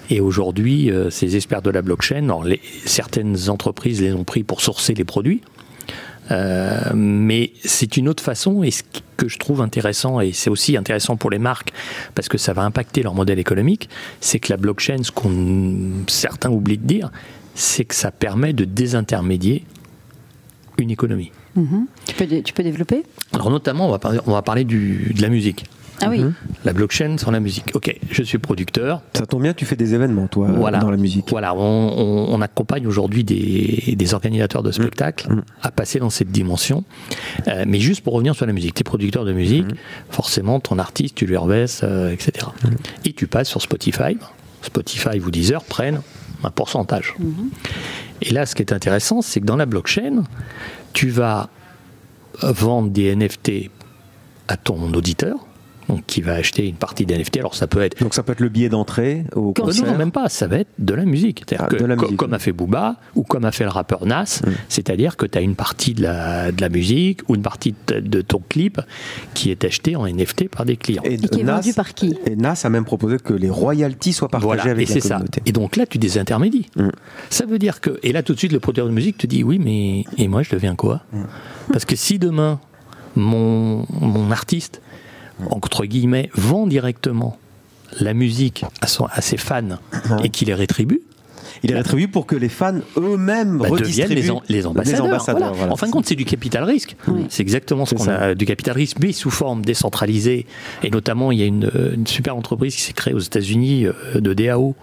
Et aujourd'hui, ces experts de la blockchain, certaines entreprises les ont pris pour sourcer les produits, mais c'est une autre façon, et ce que je trouve intéressant, et c'est aussi intéressant pour les marques, parce que ça va impacter leur modèle économique, c'est que la blockchain, ce qu'on certains oublient de dire, c'est que ça permet de désintermédier une économie. Tu peux développer ? Alors notamment, on va parler de la musique. Ah oui. La blockchain sur la musique. Ok, je suis producteur. Ça tombe bien, tu fais des événements, toi, dans la musique. Voilà, on accompagne aujourd'hui des organisateurs de spectacles à passer dans cette dimension. Mais juste pour revenir sur la musique, tu es producteur de musique, forcément, ton artiste, tu lui rebaisses, etc. Et tu passes sur Spotify. Spotify ou Deezer prennent un pourcentage. Et là, ce qui est intéressant, c'est que dans la blockchain, tu vas vendre des NFT à ton auditeur, donc qui va acheter une partie d'NFT. Alors ça peut être... Donc ça peut être le billet d'entrée au concert. Non, même pas, ça va être de la musique. Comme a fait Booba ou comme a fait le rappeur Nas, c'est-à-dire que tu as une partie de la musique ou une partie de ton clip qui est achetée en NFT par des clients. Et qui est vendu par qui? Et Nas a même proposé que les royalties soient partagées avec la communauté. Et donc là, tu désintermédies. Ça veut dire que... Et là, tout de suite, le producteur de musique te dit, oui, mais et moi, je deviens quoi? Parce que si demain, mon artiste, entre guillemets, vend directement la musique à ses fans et qu'il les rétribue. Il les rétribue pour que les fans eux-mêmes redistribuent les ambassadeurs. Voilà, en fin de compte, c'est du capital risque. C'est exactement ce qu'on a, du capital risque, mais sous forme décentralisée. Et notamment, il y a une super entreprise qui s'est créée aux États-Unis de DAO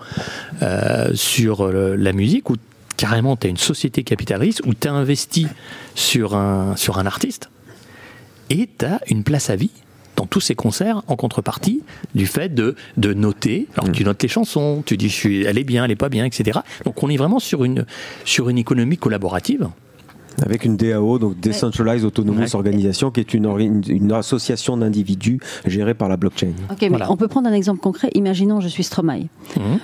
sur la musique, où carrément, tu as une société capital risque, où tu as investi sur un artiste et tu as une place à vie dans tous ces concerts en contrepartie du fait de noter. Alors tu notes les chansons, tu dis elle est bien, elle est pas bien, etc. Donc on est vraiment sur une économie collaborative. Avec une DAO, donc Decentralized Autonomous Organisation, qui est une association d'individus gérée par la blockchain. Ok, mais on peut prendre un exemple concret. Imaginons, je suis Stromae.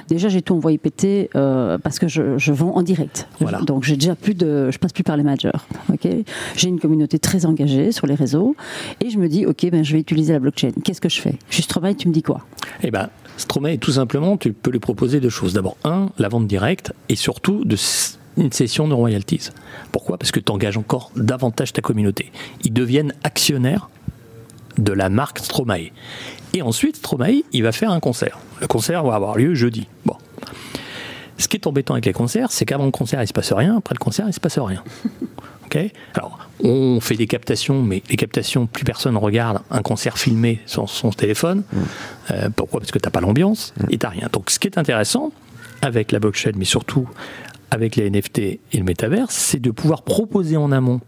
Déjà, j'ai tout envoyé péter parce que je vends en direct. Donc, j'ai déjà je passe plus par les managers. Okay, j'ai une communauté très engagée sur les réseaux et je me dis, ok, je vais utiliser la blockchain. Qu'est-ce que je fais? Je suis Stromae, tu me dis quoi? Eh ben, Stromae, tout simplement, tu peux lui proposer deux choses. D'abord, la vente directe et surtout une cession de royalties. Pourquoi? Parce que tu engages encore davantage ta communauté. Ils deviennent actionnaires de la marque Stromae. Et ensuite, Stromae, il va faire un concert. Le concert va avoir lieu jeudi. Bon. Ce qui est embêtant avec les concerts, c'est qu'avant le concert, il ne se passe rien. Après le concert, il ne se passe rien. Okay? Alors, on fait des captations, mais les captations, plus personne regarde un concert filmé sur son téléphone. Pourquoi? Parce que tu n'as pas l'ambiance et tu n'as rien. Donc, ce qui est intéressant avec la blockchain, mais surtout avec les NFT et le métaverse, c'est de pouvoir proposer en amont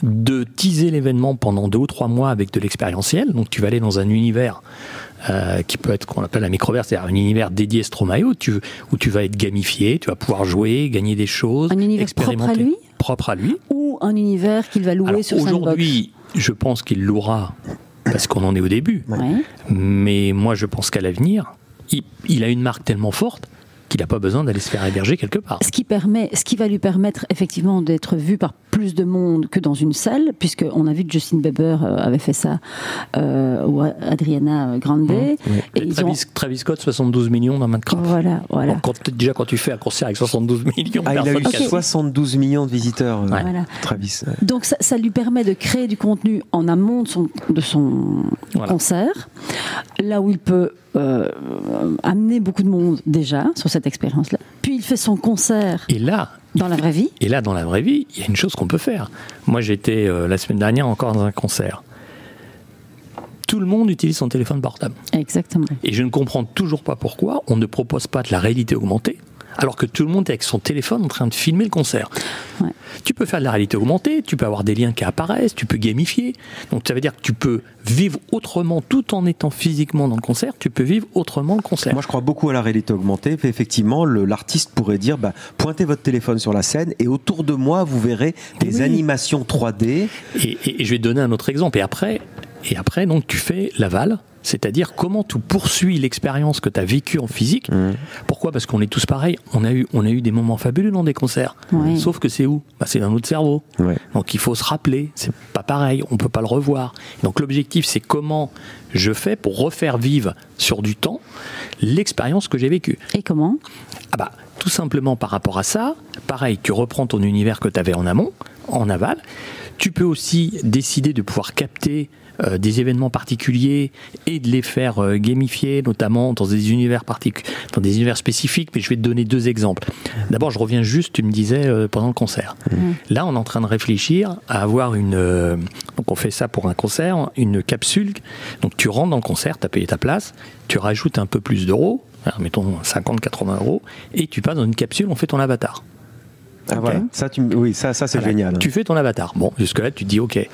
de teaser l'événement pendant 2 ou 3 mois avec de l'expérientiel. Donc tu vas aller dans un univers qui peut être qu'on appelle la microverse, c'est-à-dire un univers dédié Stromae où tu vas être gamifié, tu vas pouvoir jouer, gagner des choses, un univers expérimenter. Propre à lui ou un univers qu'il va louer sur Sandbox? Aujourd'hui, je pense qu'il louera parce qu'on en est au début. Mais moi, je pense qu'à l'avenir, il a une marque tellement forte qu'il n'a pas besoin d'aller se faire héberger quelque part. Ce qui va lui permettre effectivement d'être vu par plus de monde que dans une salle, puisqu'on a vu que Justin Bieber avait fait ça, ou Adriana Grande. Et Travis Scott, 72 millions dans Minecraft. Voilà. Déjà, quand tu fais un concert avec 72 millions, il a eu 72 millions de visiteurs, Travis. Donc ça lui permet de créer du contenu en amont de son concert, là où il peut amener beaucoup de monde déjà sur cette expérience-là. Puis il fait son concert dans la vraie vie. Et là, dans la vraie vie, il y a une chose qu'on peut faire. Moi, j'étais la semaine dernière encore dans un concert. Tout le monde utilise son téléphone portable. Exactement. Et je ne comprends toujours pas pourquoi on ne propose pas de la réalité augmentée, alors que tout le monde est avec son téléphone en train de filmer le concert. Tu peux faire de la réalité augmentée, tu peux avoir des liens qui apparaissent, tu peux gamifier. Donc ça veut dire que tu peux vivre autrement, tout en étant physiquement dans le concert, tu peux vivre autrement le concert. Moi je crois beaucoup à la réalité augmentée. Effectivement, l'artiste pourrait dire, pointez votre téléphone sur la scène et autour de moi vous verrez des animations 3D. Et je vais te donner un autre exemple. Et après donc tu fais l'aval. C'est-à-dire comment tu poursuis l'expérience que tu as vécue en physique. Pourquoi? Parce qu'on est tous pareils. On a eu des moments fabuleux dans des concerts. Sauf que c'est où? C'est dans notre cerveau. Donc il faut se rappeler. C'est pas pareil. On peut pas le revoir. Donc l'objectif, c'est comment je fais pour refaire vivre sur du temps l'expérience que j'ai vécue. Et comment? Tout simplement par rapport à ça. Pareil, tu reprends ton univers que tu avais en amont, en aval. Tu peux aussi décider de pouvoir capter des événements particuliers et de les faire gamifier, notamment dans des univers spécifiques, mais je vais te donner 2 exemples. D'abord, je reviens juste, tu me disais, pendant le concert. Là, on est en train de réfléchir à avoir donc on fait ça pour un concert, une capsule. Donc tu rentres dans le concert, tu as payé ta place, tu rajoutes un peu plus d'euros, mettons 50-80 euros, et tu passes dans une capsule, on fait ton avatar. Ah voilà, ça c'est génial. Tu fais ton avatar. Bon, jusque-là, tu te dis OK. Et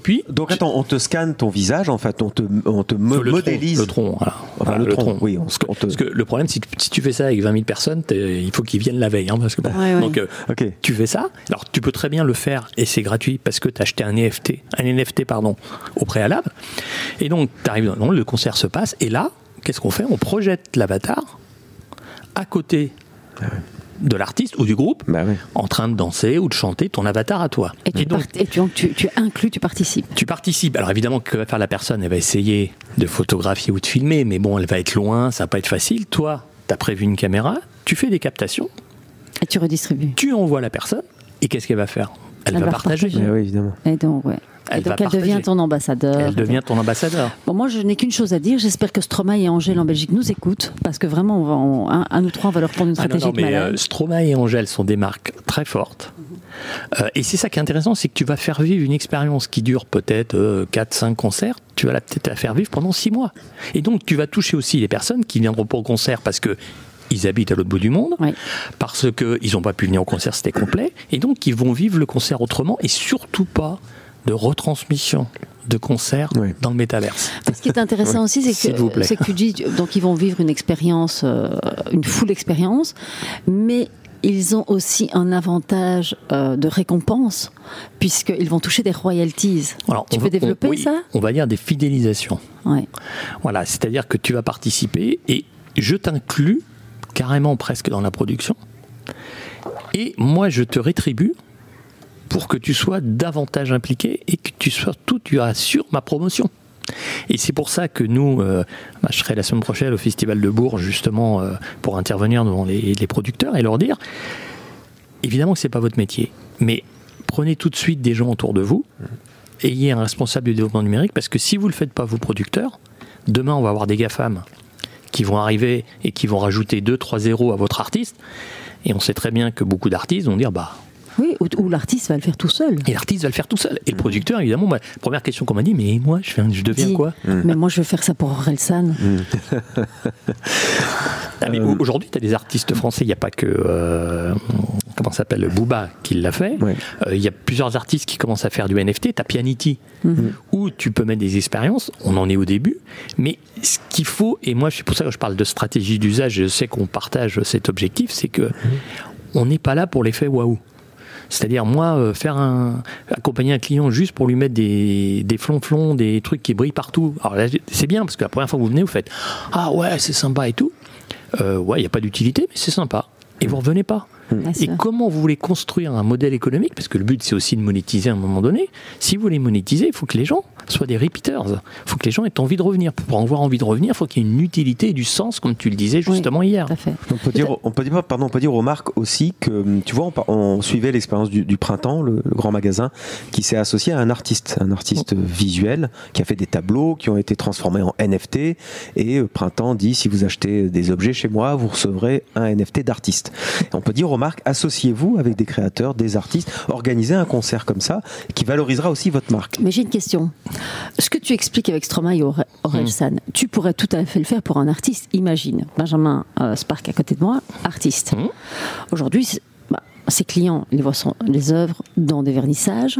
puis. Donc attends, on te scanne ton visage, en fait, on te modélise. Le tronc, voilà. Enfin, le tronc, oui. Parce que le problème, si tu fais ça avec 20 000 personnes, il faut qu'ils viennent la veille. Parce que, donc, tu fais ça. Alors, tu peux très bien le faire et c'est gratuit parce que tu as acheté un NFT au préalable. Et donc, tu arrives le concert se passe. Et là, qu'est-ce qu'on fait? On projette l'avatar à côté de l'artiste ou du groupe, en train de danser ou de chanter ton avatar à toi. Et tu inclus, tu participes. Tu participes. Alors évidemment, que va faire la personne? Elle va essayer de photographier ou de filmer, mais bon, elle va être loin, ça va pas être facile. Toi, tu as prévu une caméra, tu fais des captations. Et tu redistribues. Tu envoies la personne, et qu'est-ce qu'elle va faire? Elle va partager. Oui, évidemment. Et donc, elle devient ton ambassadeur. Elle devient ton ambassadeur. Bon, moi, je n'ai qu'une chose à dire. J'espère que Stromae et Angèle en Belgique nous écoutent, parce que vraiment, un ou trois, on va leur prendre une stratégie de malade. Stromae et Angèle sont des marques très fortes. Et c'est ça qui est intéressant, c'est que tu vas faire vivre une expérience qui dure peut-être 4-5 concerts. Tu vas peut-être la faire vivre pendant 6 mois. Et donc, tu vas toucher aussi les personnes qui viendront pas au concert parce que ils habitent à l'autre bout du monde, parce qu'ils n'ont pas pu venir au concert, c'était complet, et donc ils vont vivre le concert autrement, et surtout pas de retransmission de concert dans le métaverse. Ce qui est intéressant aussi, c'est que tu dis, donc ils vont vivre une expérience, une full expérience, mais ils ont aussi un avantage de récompense, puisqu'ils vont toucher des royalties. Alors, tu peux développer ça? On va dire des fidélisations. Voilà, c'est-à-dire que tu vas participer, et je t'inclus carrément presque dans la production, et moi je te rétribue pour que tu sois davantage impliqué et que tu assures ma promotion. Et c'est pour ça que nous, je serai la semaine prochaine au Festival de Bourges justement pour intervenir devant les producteurs et leur dire, évidemment que c'est pas votre métier, mais prenez tout de suite des gens autour de vous, ayez un responsable du développement numérique, parce que si vous le faites pas vos producteurs, demain on va avoir des GAFAM qui vont arriver et qui vont rajouter 2-3 zéros à votre artiste, et on sait très bien que beaucoup d'artistes vont dire oui, ou l'artiste va le faire tout seul. Et l'artiste va le faire tout seul. Et le producteur, évidemment, première question qu'on m'a dit, mais moi, je deviens quoi? Mais moi, je veux faire ça pour Orelsan. Mais aujourd'hui, tu as des artistes français, il n'y a pas que, comment ça s'appelle, Booba qui l'a fait. Il y a plusieurs artistes qui commencent à faire du NFT. Tu as Pianity, où tu peux mettre des expériences. On en est au début. Mais ce qu'il faut, et moi, c'est pour ça que je parle de stratégie d'usage, je sais qu'on partage cet objectif, c'est que on n'est pas là pour l'effet waouh. C'est-à-dire, moi, accompagner un client juste pour lui mettre des flonflons, des trucs qui brillent partout. Alors là, c'est bien, parce que la première fois que vous venez, vous faites « Ah ouais, c'est sympa et tout. » il n'y a pas d'utilité, mais c'est sympa. Et vous ne revenez pas. Et comment vous voulez construire un modèle économique, parce que le but, c'est aussi de monétiser à un moment donné. Si vous voulez monétiser, il faut que les gens soient des repeaters. Il faut que les gens aient envie de revenir. Pour avoir envie de revenir, il faut qu'il y ait une utilité et du sens, comme tu le disais justement hier. Tout à fait. On peut dire aux marques aussi que, tu vois, on suivait l'expérience du printemps, le grand magasin, qui s'est associé à un artiste visuel, qui a fait des tableaux qui ont été transformés en NFT, et Printemps dit, si vous achetez des objets chez moi, vous recevrez un NFT d'artiste. Et on peut dire aux marques, associez-vous avec des créateurs, des artistes, organisez un concert comme ça, qui valorisera aussi votre marque. Mais j'ai une question. Ce que tu expliques avec Stromae et Orelsan, tu pourrais tout à fait le faire pour un artiste. Imagine, Benjamin Spark à côté de moi, artiste. Aujourd'hui, ses clients, ils voient les œuvres dans des vernissages.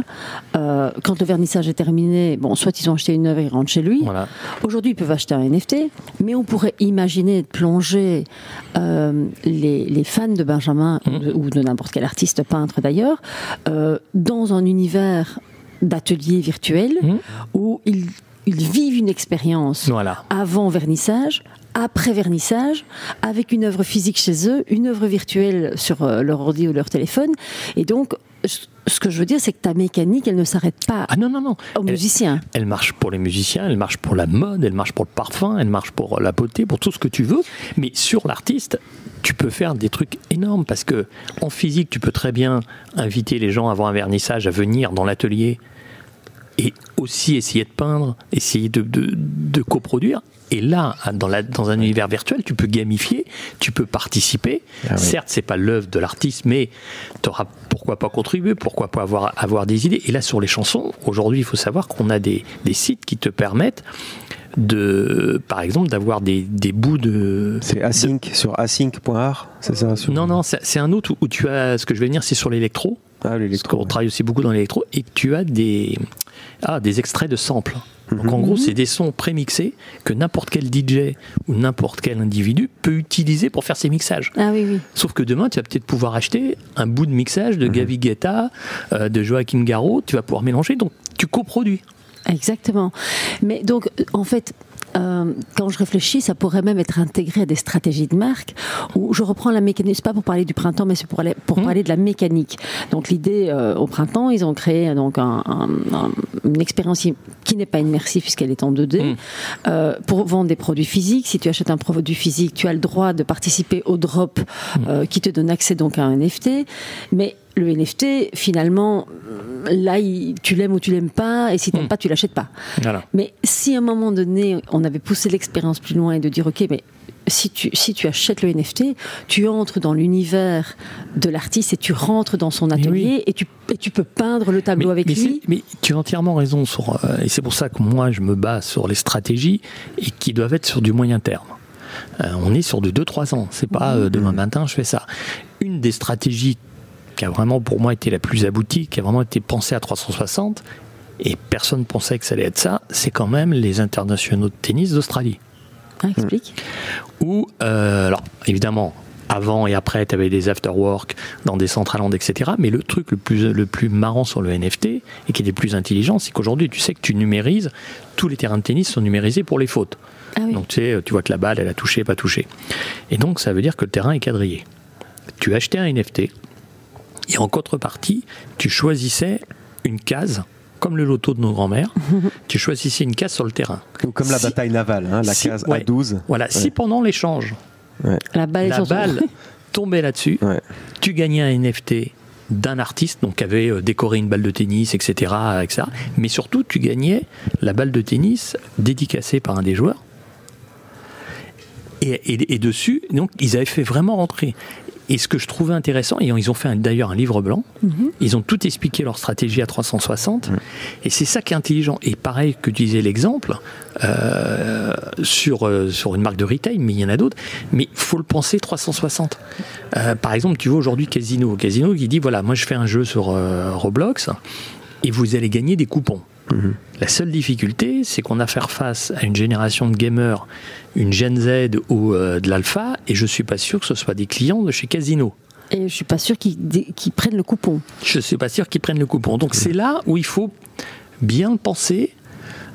Quand le vernissage est terminé, soit ils ont acheté une œuvre et ils rentrent chez lui. Voilà. Aujourd'hui, ils peuvent acheter un NFT, mais on pourrait imaginer de plonger les fans de Benjamin ou de n'importe quel artiste peintre d'ailleurs dans un univers d'ateliers virtuels où ils vivent une expérience avant vernissage, après vernissage, avec une œuvre physique chez eux, une œuvre virtuelle sur leur ordi ou leur téléphone. Et donc, ce que je veux dire, c'est que ta mécanique, elle ne s'arrête pas aux musiciens. Elle marche pour les musiciens, elle marche pour la mode, elle marche pour le parfum, elle marche pour la beauté, pour tout ce que tu veux. Mais sur l'artiste, tu peux faire des trucs énormes, parce que en physique, tu peux très bien inviter les gens avant un vernissage à venir dans l'atelier et aussi essayer de peindre, essayer de coproduire. Et là, dans un univers virtuel, tu peux gamifier, tu peux participer. Certes, c'est pas l'œuvre de l'artiste, mais tu auras pourquoi pas contribuer, pourquoi pas avoir des idées. Et là, sur les chansons, aujourd'hui, il faut savoir qu'on a des sites qui te permettent par exemple, d'avoir des bouts de... C'est async, sur async.art, c'est ça? Non, c'est un autre où tu as, ce que je vais venir, c'est sur l'électro. Ah, l'électro. Parce qu'on travaille aussi beaucoup dans l'électro, et que tu as des extraits de samples. Donc en gros, c'est des sons prémixés que n'importe quel DJ ou n'importe quel individu peut utiliser pour faire ses mixages. Ah oui, oui. Sauf que demain, tu vas peut-être pouvoir acheter un bout de mixage de Gavi Guetta, de Joachim Garraud, tu vas pouvoir mélanger, donc tu coproduis. Exactement. Mais donc, en fait, quand je réfléchis, ça pourrait même être intégré à des stratégies de marque où je reprends la mécanique, c'est pas pour parler du printemps, mais c'est pour parler de la mécanique. Donc l'idée, au printemps, ils ont créé donc une expérience qui n'est pas immersive puisqu'elle est en 2D, pour vendre des produits physiques. Si tu achètes un produit physique, tu as le droit de participer au drop qui te donne accès donc à un NFT, mais le NFT, finalement, là, tu l'aimes ou tu l'aimes pas, et si tu n'aimes pas, tu l'achètes pas. Voilà. Mais si à un moment donné, on avait poussé l'expérience plus loin et de dire, ok, mais si tu achètes le NFT, tu entres dans l'univers de l'artiste et tu rentres dans son atelier et tu peux peindre le tableau avec lui. Mais tu as entièrement raison, et c'est pour ça que moi, je me base sur les stratégies et qui doivent être sur du moyen terme. On est sur de 2-3 ans, c'est pas demain matin, je fais ça. Une des stratégies qui a vraiment pour moi été la plus aboutie, qui a vraiment été pensée à 360, et personne ne pensait que ça allait être ça, c'est quand même les internationaux de tennis d'Australie. Ah, explique. Où, alors évidemment, avant et après, tu avais des after-work dans des Centraland, etc. Mais le truc le plus marrant sur le NFT, et qui est le plus intelligent, c'est qu'aujourd'hui, tu sais que tu numérises, tous les terrains de tennis sont numérisés pour les fautes. Ah oui. Donc tu vois que la balle, elle a touché, pas touché. Et donc, ça veut dire que le terrain est quadrillé. Tu achetais un NFT, et en contrepartie, tu choisissais une case, comme le loto de nos grands-mères, tu choisissais une case sur le terrain. Comme la bataille navale, la case A12. Voilà, si pendant l'échange, la balle tombait là-dessus, tu gagnais un NFT d'un artiste, donc qui avait décoré une balle de tennis, etc., etc. Mais surtout, tu gagnais la balle de tennis dédicacée par un des joueurs. Et dessus, donc, ils avaient fait vraiment rentrer. Et ce que je trouvais intéressant, et ils ont fait d'ailleurs un livre blanc, ils ont tout expliqué leur stratégie à 360, et c'est ça qui est intelligent. Et pareil que tu disais l'exemple, sur une marque de retail, mais il y en a d'autres, mais il faut le penser 360. Par exemple, tu vois aujourd'hui Casino qui dit, voilà, moi je fais un jeu sur Roblox, et vous allez gagner des coupons. La seule difficulté, c'est qu'on a à faire face à une génération de gamers, une Gen Z ou de l'alpha, et je ne suis pas sûr que ce soit des clients de chez Casino. Et je ne suis pas sûr qu'ils prennent le coupon. Je ne suis pas sûr qu'ils prennent le coupon. Donc c'est là où il faut bien penser.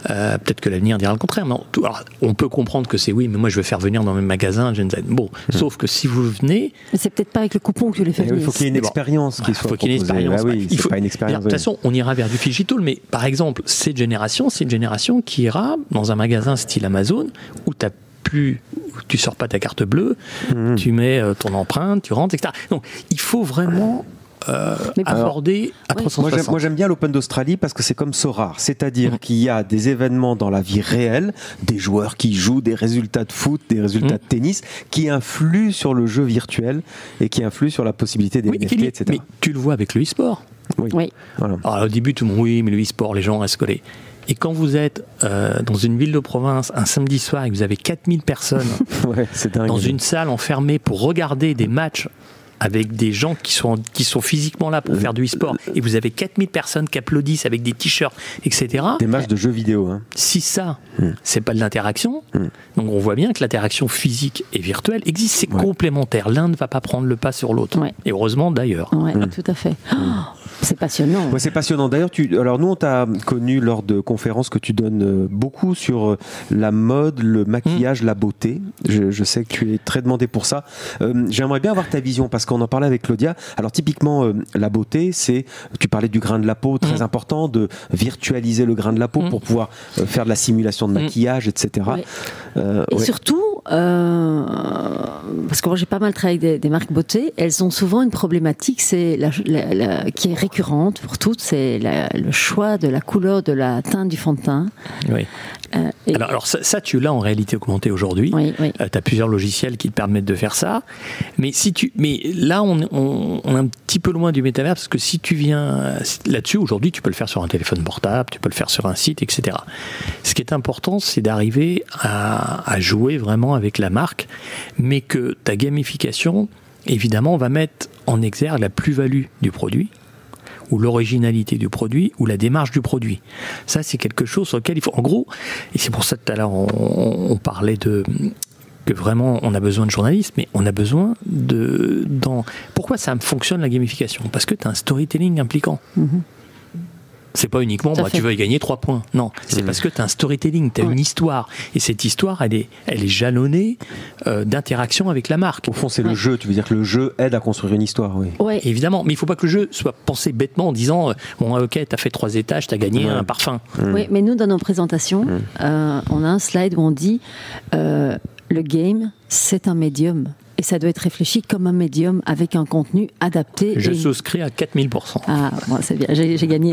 Peut-être que l'avenir dira le contraire. Mais alors, on peut comprendre que c'est oui, mais moi je veux faire venir dans mes magasins Gen Z. Bon, sauf que si vous venez... Mais c'est peut-être pas avec le coupon que tu les fais venir. Il faut qu'il y ait une expérience qui soit proposée. C'est pas une expérience. De toute façon, on ira vers du digital, mais par exemple, cette génération, c'est une génération qui ira dans un magasin style Amazon où tu sors pas ta carte bleue, tu mets ton empreinte, tu rentres, etc. Donc, il faut vraiment... aborder à 360. Moi j'aime bien l'Open d'Australie parce que c'est comme so rare, c'est-à-dire qu'il y a des événements dans la vie réelle, des joueurs qui jouent, des résultats de foot, des résultats de tennis qui influent sur le jeu virtuel et qui influent sur la possibilité des NFT, etc. Mais tu le vois avec le e-sport. Oui. Voilà. Alors, au début tout le monde, oui, mais le e-sport, les gens restent collés. Et quand vous êtes dans une ville de province un samedi soir et que vous avez 4000 personnes dans une salle enfermée pour regarder des matchs avec des gens qui sont physiquement là pour faire du e-sport, et vous avez 4000 personnes qui applaudissent avec des t-shirts, etc. Des matchs de jeux vidéo. Si ça, c'est pas de l'interaction, donc on voit bien que l'interaction physique et virtuelle existe, c'est complémentaire. L'un ne va pas prendre le pas sur l'autre. Et heureusement d'ailleurs. Tout à fait. C'est passionnant. Ouais, c'est passionnant. D'ailleurs, alors nous, on t'a connu lors de conférences que tu donnes beaucoup sur la mode, le maquillage, la beauté. Je sais que tu es très demandé pour ça. J'aimerais bien avoir ta vision parce qu'on en parlait avec Claudia. Alors typiquement, la beauté, tu parlais du grain de la peau, très important, de virtualiser le grain de la peau pour pouvoir faire de la simulation de maquillage, etc. Et surtout, parce que moi j'ai pas mal travaillé avec des marques beauté, elles ont souvent une problématique, c'est qui est récurrente pour toutes, c'est le choix de la couleur de la teinte du fond de teint. Oui. Alors ça, tu l'as en réalité augmentée aujourd'hui. Oui. Tu as plusieurs logiciels qui te permettent de faire ça. Mais là, on est un petit peu loin du métavers, parce que si tu viens là-dessus, aujourd'hui, tu peux le faire sur un téléphone portable, tu peux le faire sur un site, etc. Ce qui est important, c'est d'arriver à jouer vraiment avec la marque, mais que ta gamification, évidemment, va mettre en exergue la plus-value du produit, ou l'originalité du produit, ou la démarche du produit. Ça, c'est quelque chose sur lequel il faut... En gros, et c'est pour ça que tout à l'heure, on parlait que vraiment, on a besoin de journalistes, mais on a besoin Pourquoi ça fonctionne, la gamification ? Parce que tu as un storytelling impliquant. Mm-hmm. C'est pas uniquement, tu veux y gagner 3 points. Non, c'est parce que tu as un storytelling, tu as une histoire. Et cette histoire, elle est jalonnée d'interaction avec la marque. Au fond, c'est le jeu. Tu veux dire que le jeu aide à construire une histoire, oui. Ouais. Évidemment, mais il faut pas que le jeu soit pensé bêtement en disant bon, ok, tu as fait 3 étages, tu as gagné un parfum. Oui, mais nous, dans nos présentations, on a un slide où on dit le game, c'est un médium. Et ça doit être réfléchi comme un médium avec un contenu adapté. Je souscris à 4000%. Ah, bon, c'est bien, j'ai gagné.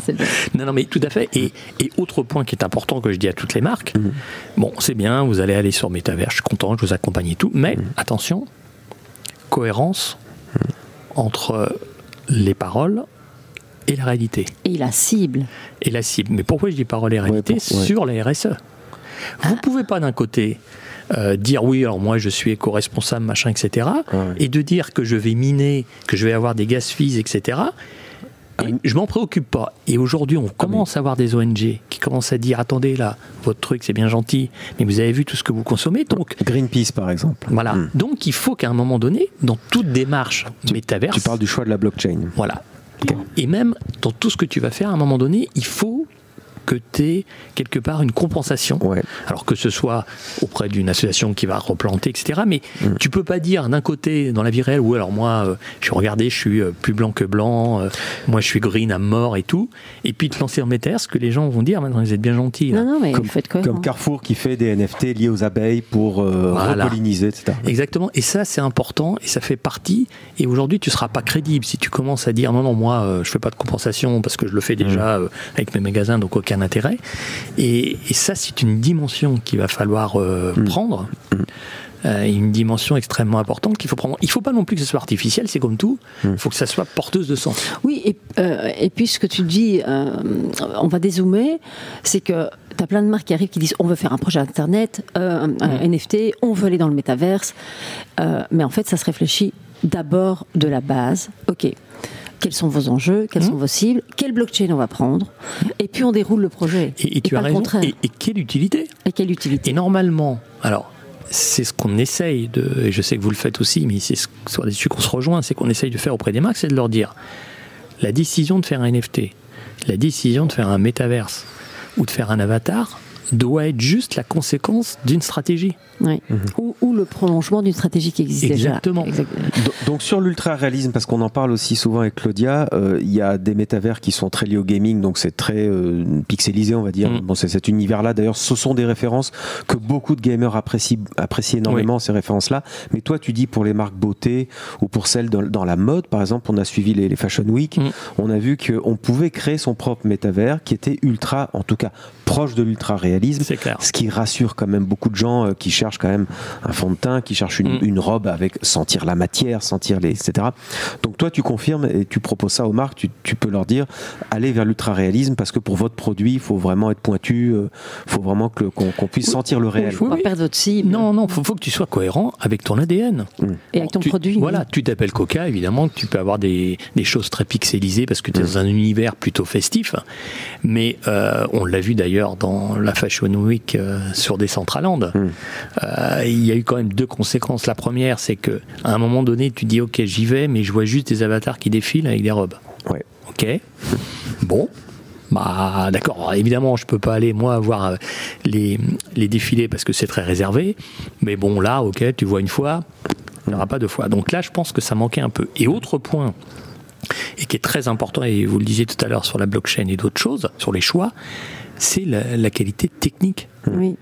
C'est bien. Non, mais tout à fait. Et autre point qui est important que je dis à toutes les marques, bon, c'est bien, vous allez aller sur Métavers, je suis content, je vous accompagne et tout, mais attention, cohérence entre les paroles et la réalité. Et la cible. Mais pourquoi je dis paroles et réalité ? Sur la RSE. Vous ne pouvez pas d'un côté dire oui, alors moi je suis éco-responsable, machin, etc. Et de dire que je vais miner, que je vais avoir des gaz phys, etc. Et je m'en préoccupe pas. Et aujourd'hui, on commence à avoir des ONG qui commencent à dire attendez là, votre truc c'est bien gentil, mais vous avez vu tout ce que vous consommez, donc Greenpeace par exemple. Voilà. Donc il faut qu'à un moment donné, dans toute démarche métaverse, tu parles du choix de la blockchain. Voilà. Et même dans tout ce que tu vas faire, à un moment donné, il faut que tu aies quelque part une compensation. Alors que ce soit auprès d'une association qui va replanter, etc. Mais tu peux pas dire d'un côté, dans la vie réelle, alors moi, je suis plus blanc que blanc, moi je suis green à mort et tout, et puis te lancer en métaverse, que les gens vont dire, maintenant vous êtes bien gentils. Là. Non, mais vous faites quoi, comme Carrefour qui fait des NFT liés aux abeilles pour repolliniser, etc. Exactement. Et ça, c'est important, et ça fait partie. Et aujourd'hui, tu seras pas crédible si tu commences à dire, non, moi, je fais pas de compensation parce que je le fais déjà avec mes magasins, donc aucun intérêt. Et ça, c'est une dimension qu'il va falloir prendre. Une dimension extrêmement importante qu'il faut prendre. Il ne faut pas non plus que ce soit artificiel, c'est comme tout. Il faut que ça soit porteuse de sens. Oui, et puis ce que tu dis, on va dézoomer, c'est que tu as plein de marques qui arrivent qui disent on veut faire un projet internet, un NFT, on veut aller dans le métaverse. Mais en fait, ça se réfléchit d'abord de la base. Ok. Quels sont vos enjeux, quelles sont vos cibles, quelle blockchain on va prendre, et puis on déroule le projet. Et tu as raison. Et quelle utilité ? Et normalement, alors, c'est ce qu'on essaye et je sais que vous le faites aussi, mais c'est là-dessus qu'on se rejoint, c'est qu'on essaye de faire auprès des marques, c'est de leur dire, la décision de faire un NFT, la décision de faire un métaverse, ou de faire un avatar, doit être juste la conséquence d'une stratégie. Oui. Ou le prolongement d'une stratégie qui existe déjà. Exactement. Donc sur l'ultra-réalisme, parce qu'on en parle aussi souvent avec Claudia, il y a des métavers qui sont très liés au gaming, donc c'est très pixelisé, on va dire. Bon, c'est cet univers-là. D'ailleurs, ce sont des références que beaucoup de gamers apprécient énormément, ces références-là. Mais toi, tu dis pour les marques beauté ou pour celles dans la mode, par exemple, on a suivi les Fashion Week, on a vu qu'on pouvait créer son propre métavers qui était ultra, en tout cas, proche de l'ultra-réalisme. C'est clair. Ce qui rassure quand même beaucoup de gens qui cherchent quand même un fond de teint, qui cherchent une robe avec sentir la matière, sentir etc. Donc toi, tu confirmes et tu proposes ça aux marques, tu peux leur dire, allez vers l'ultra-réalisme parce que pour votre produit, il faut vraiment être pointu, il faut vraiment qu'on puisse sentir le réel. Il ne faut pas perdre votre cible. Non, faut que tu sois cohérent avec ton ADN. Et avec ton produit. Voilà, tu t'appelles Coca, évidemment, tu peux avoir des choses très pixelisées parce que tu es dans un univers plutôt festif, mais on l'a vu d'ailleurs dans la Fashion Week sur Decentraland. Il y a eu quand même 2 conséquences. La première, c'est que à un moment donné, tu dis ok, j'y vais, mais je vois juste des avatars qui défilent avec des robes. Ok. Bon. Bah d'accord. Évidemment, je peux pas aller moi voir les défilés parce que c'est très réservé. Mais bon, là, ok, tu vois une fois, il n'y aura pas 2 fois. Donc là, je pense que ça manquait un peu. Et autre point, et qui est très important, et vous le disiez tout à l'heure sur la blockchain et d'autres choses, sur les choix, c'est la qualité technique. Oui.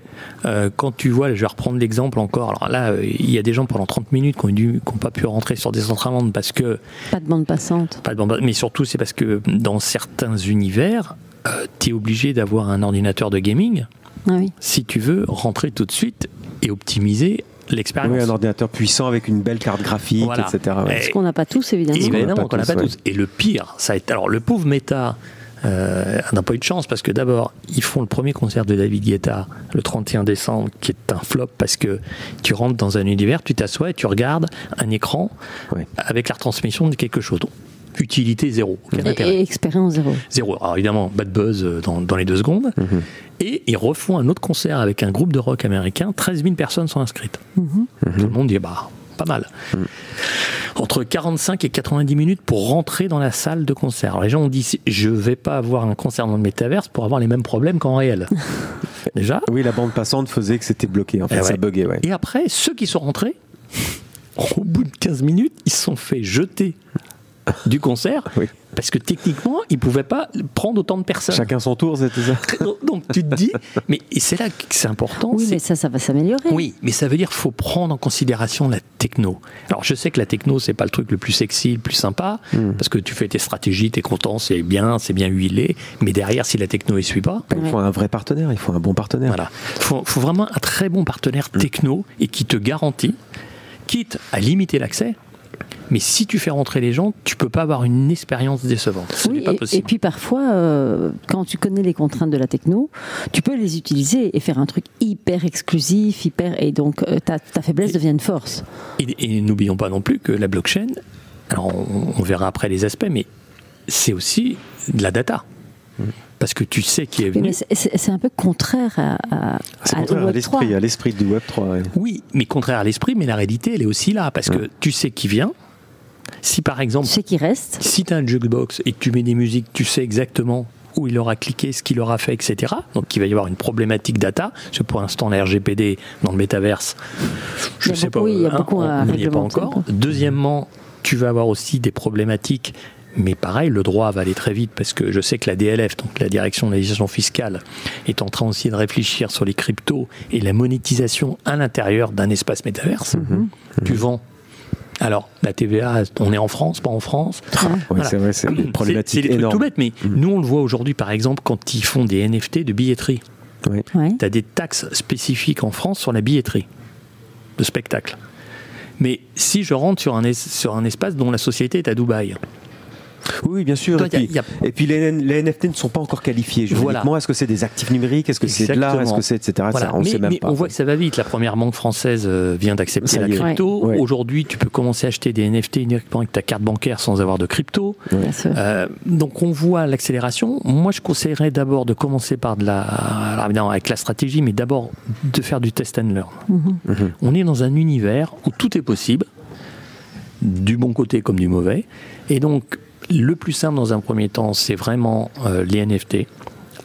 Quand tu vois, je vais reprendre l'exemple encore, alors là, il y a des gens pendant 30 minutes qui n'ont pas pu rentrer sur Decentraland parce que... Pas de bande passante. Mais surtout, c'est parce que dans certains univers, tu es obligé d'avoir un ordinateur de gaming si tu veux rentrer tout de suite et optimiser l'expérience. Oui, un ordinateur puissant avec une belle carte graphique, etc. Ce qu'on n'a pas tous, évidemment. Évidemment qu'on n'a pas tous. Et le pire, ça a été... Alors, le pauvre Meta... n'a pas eu de chance parce que d'abord ils font le premier concert de David Guetta le 31 décembre qui est un flop parce que tu rentres dans un univers, tu t'assois et tu regardes un écran avec la retransmission de quelque chose. Donc, utilité zéro. Et expérience zéro. Zéro. Alors évidemment, bad buzz dans les 2 secondes. Et ils refont un autre concert avec un groupe de rock américain, 13 000 personnes sont inscrites. Tout le monde dit pas mal. Entre 45 et 90 minutes pour rentrer dans la salle de concert. Alors les gens ont dit, je ne vais pas avoir un concert dans le métaverse pour avoir les mêmes problèmes qu'en réel. Déjà. Oui, la bande passante faisait que c'était bloqué. En fait, ça buguait. Ouais. Et après, ceux qui sont rentrés, au bout de 15 minutes, ils se sont fait jeter du concert parce que techniquement, ils ne pouvaient pas prendre autant de personnes. Chacun son tour, c'était ça. Donc tu te dis, mais c'est là que c'est important. Oui, mais ça va s'améliorer. Oui, mais ça veut dire qu'il faut prendre en considération la techno. Alors je sais que la techno, c'est pas le truc le plus sexy, le plus sympa, parce que tu fais tes stratégies, t'es content, c'est bien huilé, mais derrière, si la techno ne suit pas... Il faut un vrai partenaire, il faut un bon partenaire. Voilà. Il faut vraiment un très bon partenaire techno et qui te garantit, quitte à limiter l'accès, mais si tu fais rentrer les gens, tu peux pas avoir une expérience décevante. Ce n'est pas possible. Et puis parfois, quand tu connais les contraintes de la techno, tu peux les utiliser et faire un truc hyper exclusif, et donc ta faiblesse devient une force. Et n'oublions pas non plus que la blockchain, alors on verra après les aspects, mais c'est aussi de la data. Parce que tu sais qui est venu. Mais c'est un peu contraire à l'esprit du Web3. Oui, mais contraire à l'esprit, mais la réalité, elle est aussi là. Parce que tu sais qui vient. Si par exemple, tu sais qui reste. Si tu as un jukebox et que tu mets des musiques, tu sais exactement où il aura cliqué, ce qu'il aura fait, etc. Donc il va y avoir une problématique data. Parce que pour l'instant, la RGPD dans le métaverse, je ne sais pas, il y a beaucoup on n'y est pas encore. Deuxièmement, tu vas avoir aussi des problématiques. Mais pareil, le droit va aller très vite parce que je sais que la DLF, donc la Direction de la législation fiscale, est en train aussi de réfléchir sur les cryptos et la monétisation à l'intérieur d'un espace métaverse. Tu vends. Alors, la TVA, on est en France, pas en France. Voilà. C'est vrai, c'est une problématique c'est des énorme. trucs tout bêtes, mais nous, on le voit aujourd'hui, par exemple, quand ils font des NFT de billetterie. Tu as des taxes spécifiques en France sur la billetterie de spectacle. Mais si je rentre sur un espace dont la société est à Dubaï... Oui, bien sûr. Et puis les NFT ne sont pas encore qualifiés juridiquement. Voilà. Est-ce que c'est des actifs numériques? Est-ce que c'est de l'art? Est-ce que c'est etc. Voilà. Ça, on sait même pas. On voit que ça va vite. La première banque française vient d'accepter la crypto. Aujourd'hui, tu peux commencer à acheter des NFT uniquement avec ta carte bancaire sans avoir de crypto. Donc on voit l'accélération. Moi, je conseillerais d'abord de commencer par avec la stratégie, mais d'abord de faire du test and learn. On est dans un univers où tout est possible, du bon côté comme du mauvais. Et donc, le plus simple dans un premier temps, c'est vraiment les NFT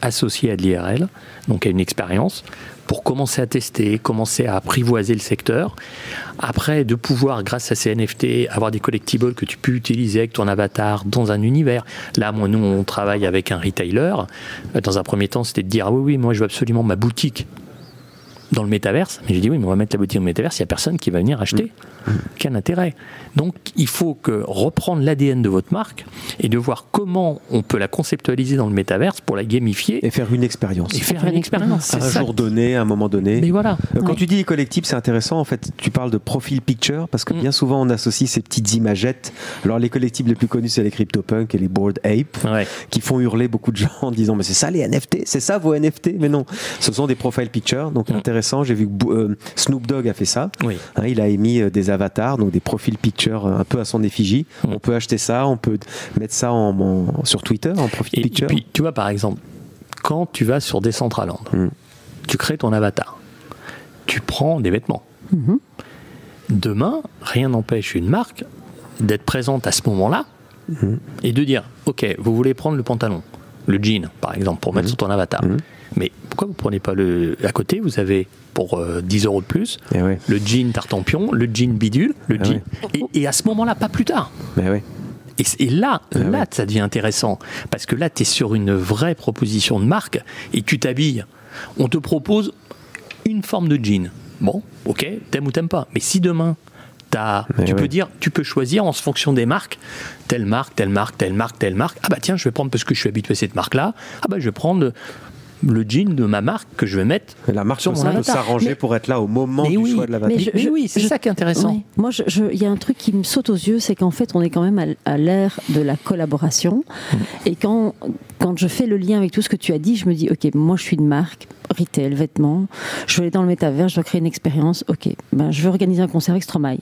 associés à de l'IRL, donc à une expérience, pour commencer à tester, commencer à apprivoiser le secteur. Après, de pouvoir, grâce à ces NFT, avoir des collectibles que tu peux utiliser avec ton avatar dans un univers. Là, nous, on travaille avec un retailer. Dans un premier temps, c'était de dire, ah oui, moi, je veux absolument ma boutique dans le métaverse. Mais j'ai dit, oui, mais on va mettre la boutique dans le métaverse, il n'y a personne qui va venir acheter. Quel intérêt? Donc, il faut reprendre l'ADN de votre marque et de voir comment on peut la conceptualiser dans le métaverse pour la gamifier. Et faire une expérience. À un jour donné, à un moment donné. Mais voilà. Quand tu dis les collectibles, c'est intéressant. En fait, tu parles de profile picture parce que bien souvent, on associe ces petites imagettes. Alors, les collectibles les plus connus, c'est les CryptoPunk et les Bored Ape qui font hurler beaucoup de gens en disant, mais c'est ça les NFT? C'est ça vos NFT? Mais non, ce sont des profile pictures. Donc, intéressant. J'ai vu que Snoop Dogg a fait ça. Il a émis des avatars, donc des profils picture un peu à son effigie. On peut acheter ça, on peut mettre ça sur Twitter en profil picture. Et puis, tu vois, par exemple, quand tu vas sur Decentraland, tu crées ton avatar, tu prends des vêtements. Demain, rien n'empêche une marque d'être présente à ce moment-là et de dire, ok, vous voulez prendre le pantalon, le jean, par exemple, pour mettre sur ton avatar. Mais pourquoi vous ne prenez pas à côté, vous avez pour 10 € de plus, le jean tartampion, le jean bidule, le jean. Et à ce moment-là, pas plus tard. Et là, ça devient intéressant. Parce que là, tu es sur une vraie proposition de marque et tu t'habilles. On te propose une forme de jean. Bon, ok, t'aimes ou t'aimes pas. Mais si demain, tu peux choisir en fonction des marques, telle marque. Ah bah tiens, je vais prendre parce que je suis habitué à cette marque-là. Ah bah je vais prendre le jean de ma marque que je vais mettre la marque sur mon avatar. Peut s'arranger pour être là au moment du choix de l'avatar. Oui, c'est ça qui est intéressant. Oui. Moi, il y a un truc qui me saute aux yeux, c'est qu'en fait, on est quand même à l'ère de la collaboration. Et quand je fais le lien avec tout ce que tu as dit, je me dis, ok, moi je suis une marque, retail, vêtements, je veux aller dans le métavers, je dois créer une expérience, ok, ben, je veux organiser un concert avec Stromae.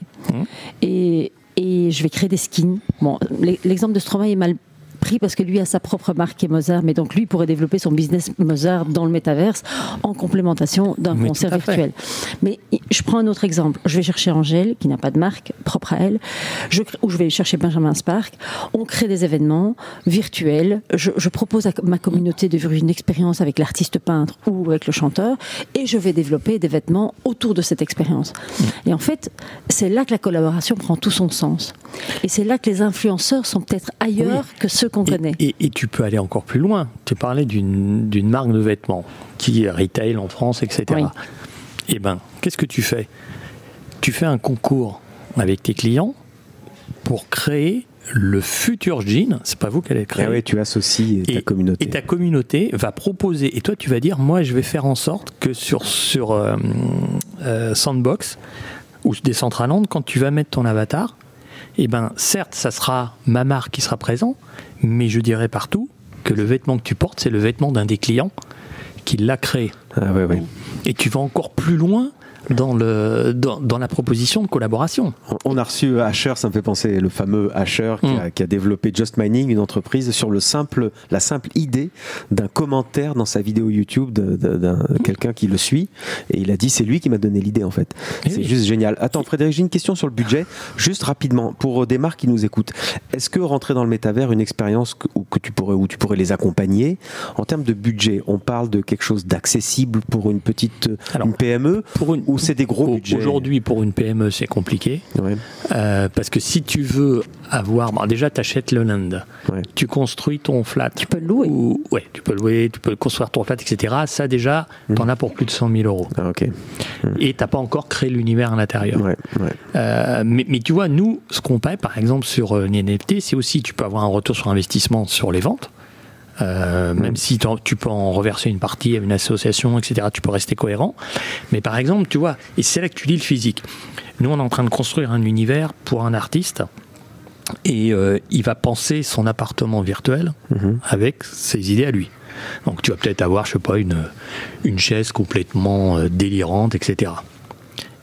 Et je vais créer des skins. Bon, l'exemple de Stromae est mal pris parce que lui a sa propre marque qui est Mozart, mais donc lui pourrait développer son business Mozart dans le métaverse en complémentation d'un concert virtuel. Mais je prends un autre exemple. Je vais chercher Angèle, qui n'a pas de marque propre à elle, ou je vais chercher Benjamin Spark. On crée des événements virtuels. Je propose à ma communauté de vivre une expérience avec l'artiste peintre ou avec le chanteur, et je vais développer des vêtements autour de cette expérience. Et en fait, c'est là que la collaboration prend tout son sens. Et c'est là que les influenceurs sont peut-être ailleurs que ceux qu'on connaît. Et tu peux aller encore plus loin. Tu parlais d'une marque de vêtements qui retail en France, etc. Oui. Eh bien, qu'est-ce que tu fais ? Tu fais un concours avec tes clients pour créer le futur jean. C'est pas vous qui allez le créer. Ah oui, tu associes ta communauté. Et ta communauté va proposer. Et toi, tu vas dire, moi, je vais faire en sorte que sur Sandbox ou Decentraland, quand tu vas mettre ton avatar, eh ben, certes, ça sera ma marque qui sera présente, mais je dirais partout que le vêtement que tu portes, c'est le vêtement d'un des clients qui l'a créé. Ah ouais, ouais. Et tu vas encore plus loin dans la proposition de collaboration. On a reçu Asher, ça me fait penser, le fameux Asher qui a développé Just Mining, une entreprise sur la simple idée d'un commentaire dans sa vidéo YouTube d'un quelqu'un qui le suit, et il a dit c'est lui qui m'a donné l'idée en fait. C'est juste génial. Attends Frédéric, j'ai une question sur le budget, juste rapidement, pour des marques qui nous écoutent. Est-ce que rentrer dans le métavers, une expérience où tu pourrais les accompagner, en termes de budget, on parle de quelque chose d'accessible pour une petite une PME ou c'est des gros budgets? Aujourd'hui, pour une PME, c'est compliqué. Ouais. Parce que si tu veux avoir... Bon, déjà, tu achètes le land. Ouais. Tu construis ton flat. Tu peux le louer. Tu peux le louer, tu peux construire ton flat, etc. Ça, déjà, tu en as pour plus de 100 000 euros. Ah, okay. Et tu n'as pas encore créé l'univers à l'intérieur. Ouais. Mais tu vois, nous, ce qu'on paye, par exemple, sur les NFT, c'est aussi, tu peux avoir un retour sur investissement sur les ventes. Même si tu peux en reverser une partie à une association, etc., tu peux rester cohérent. Mais par exemple, tu vois, et c'est là que tu lis le physique. Nous, on est en train de construire un univers pour un artiste et il va penser son appartement virtuel avec ses idées à lui. Donc tu vas peut-être avoir, je sais pas, une chaise complètement délirante, etc.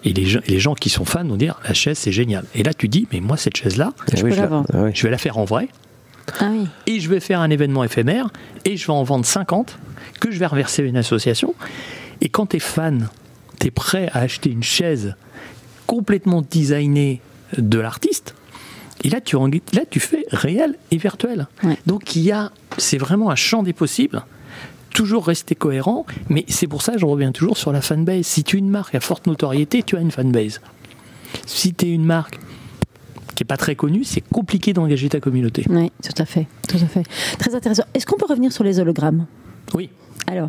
Et les gens qui sont fans vont dire, la chaise, c'est génial. Et là, tu dis, mais moi, cette chaise-là, je vais la faire en vrai. Ah oui. Et je vais faire un événement éphémère et je vais en vendre 50 que je vais reverser à une association. Et quand tu es fan, tu es prêt à acheter une chaise complètement designée de l'artiste, et là tu fais réel et virtuel. Ouais. Donc c'est vraiment un champ des possibles. Toujours rester cohérent, mais c'est pour ça que je reviens toujours sur la fanbase. Si tu es une marque à forte notoriété, tu as une fanbase. Si tu es une marque qui n'est pas très connu, c'est compliqué d'engager ta communauté. Oui, tout à fait. Très intéressant. Est-ce qu'on peut revenir sur les hologrammes ? Oui. Alors,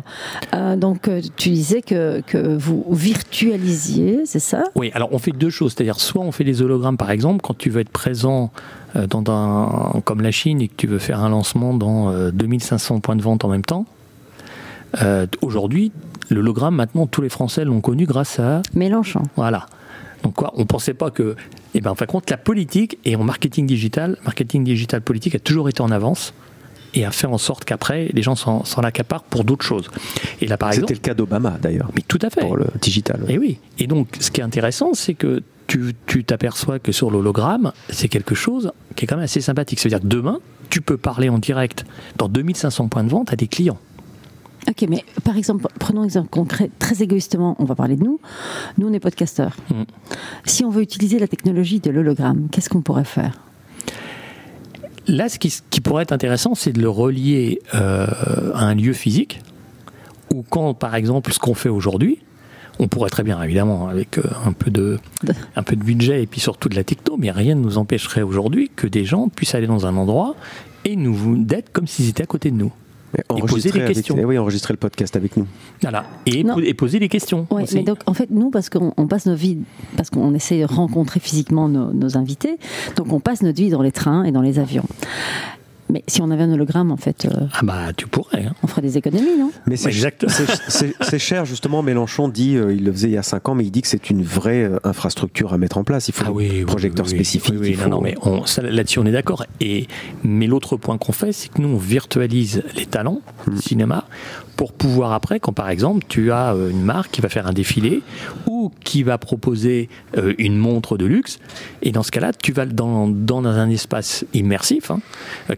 donc tu disais que vous virtualisiez, c'est ça ? Oui, alors on fait deux choses, c'est-à-dire soit on fait des hologrammes, par exemple, quand tu veux être présent comme la Chine et que tu veux faire un lancement dans 2500 points de vente en même temps. Aujourd'hui, l'hologramme, maintenant, tous les Français l'ont connu grâce à... Mélenchon. Voilà. Donc quoi, on ne pensait pas que... Eh ben, en fin de compte, la politique et en marketing digital politique a toujours été en avance et a fait en sorte qu'après, les gens s'en accaparent pour d'autres choses. Et là, par exemple, c'était le cas d'Obama, d'ailleurs. Mais tout à fait. Pour le digital. Et oui. Et donc, ce qui est intéressant, c'est que tu t'aperçois que sur l'hologramme, c'est quelque chose qui est quand même assez sympathique. C'est-à-dire que demain, tu peux parler en direct dans 2500 points de vente à des clients. Ok, mais par exemple, prenons un exemple concret, très égoïstement, on va parler de nous. Nous, on est podcasteurs. Si on veut utiliser la technologie de l'hologramme, qu'est-ce qu'on pourrait faire ? Là, ce qui pourrait être intéressant, c'est de le relier à un lieu physique, ou quand, par exemple, ce qu'on fait aujourd'hui, On pourrait très bien, évidemment, avec un peu de budget et puis surtout de la techno, mais rien ne nous empêcherait aujourd'hui que des gens puissent aller dans un endroit et d'être comme s'ils étaient à côté de nous. Et poser des questions. Oui, enregistrer le podcast avec nous. Voilà. Et poser des questions. Oui, mais donc, en fait, nous, parce qu'on passe nos vies, parce qu'on essaie de rencontrer physiquement nos invités, donc on passe notre vie dans les trains et dans les avions. Mais si on avait un hologramme, en fait... tu pourrais. Hein. On ferait des économies, non? Mais c'est cher, justement. Mélenchon dit, il le faisait il y a 5 ans, mais il dit que c'est une vraie infrastructure à mettre en place. Il faut des projecteurs spécifiques. Non, mais là-dessus, on est d'accord. Mais l'autre point qu'on fait, c'est que nous, on virtualise les talents du cinéma pour pouvoir après, quand par exemple, tu as une marque qui va faire un défilé ou qui va proposer une montre de luxe, et dans ce cas-là, tu vas dans un espace immersif,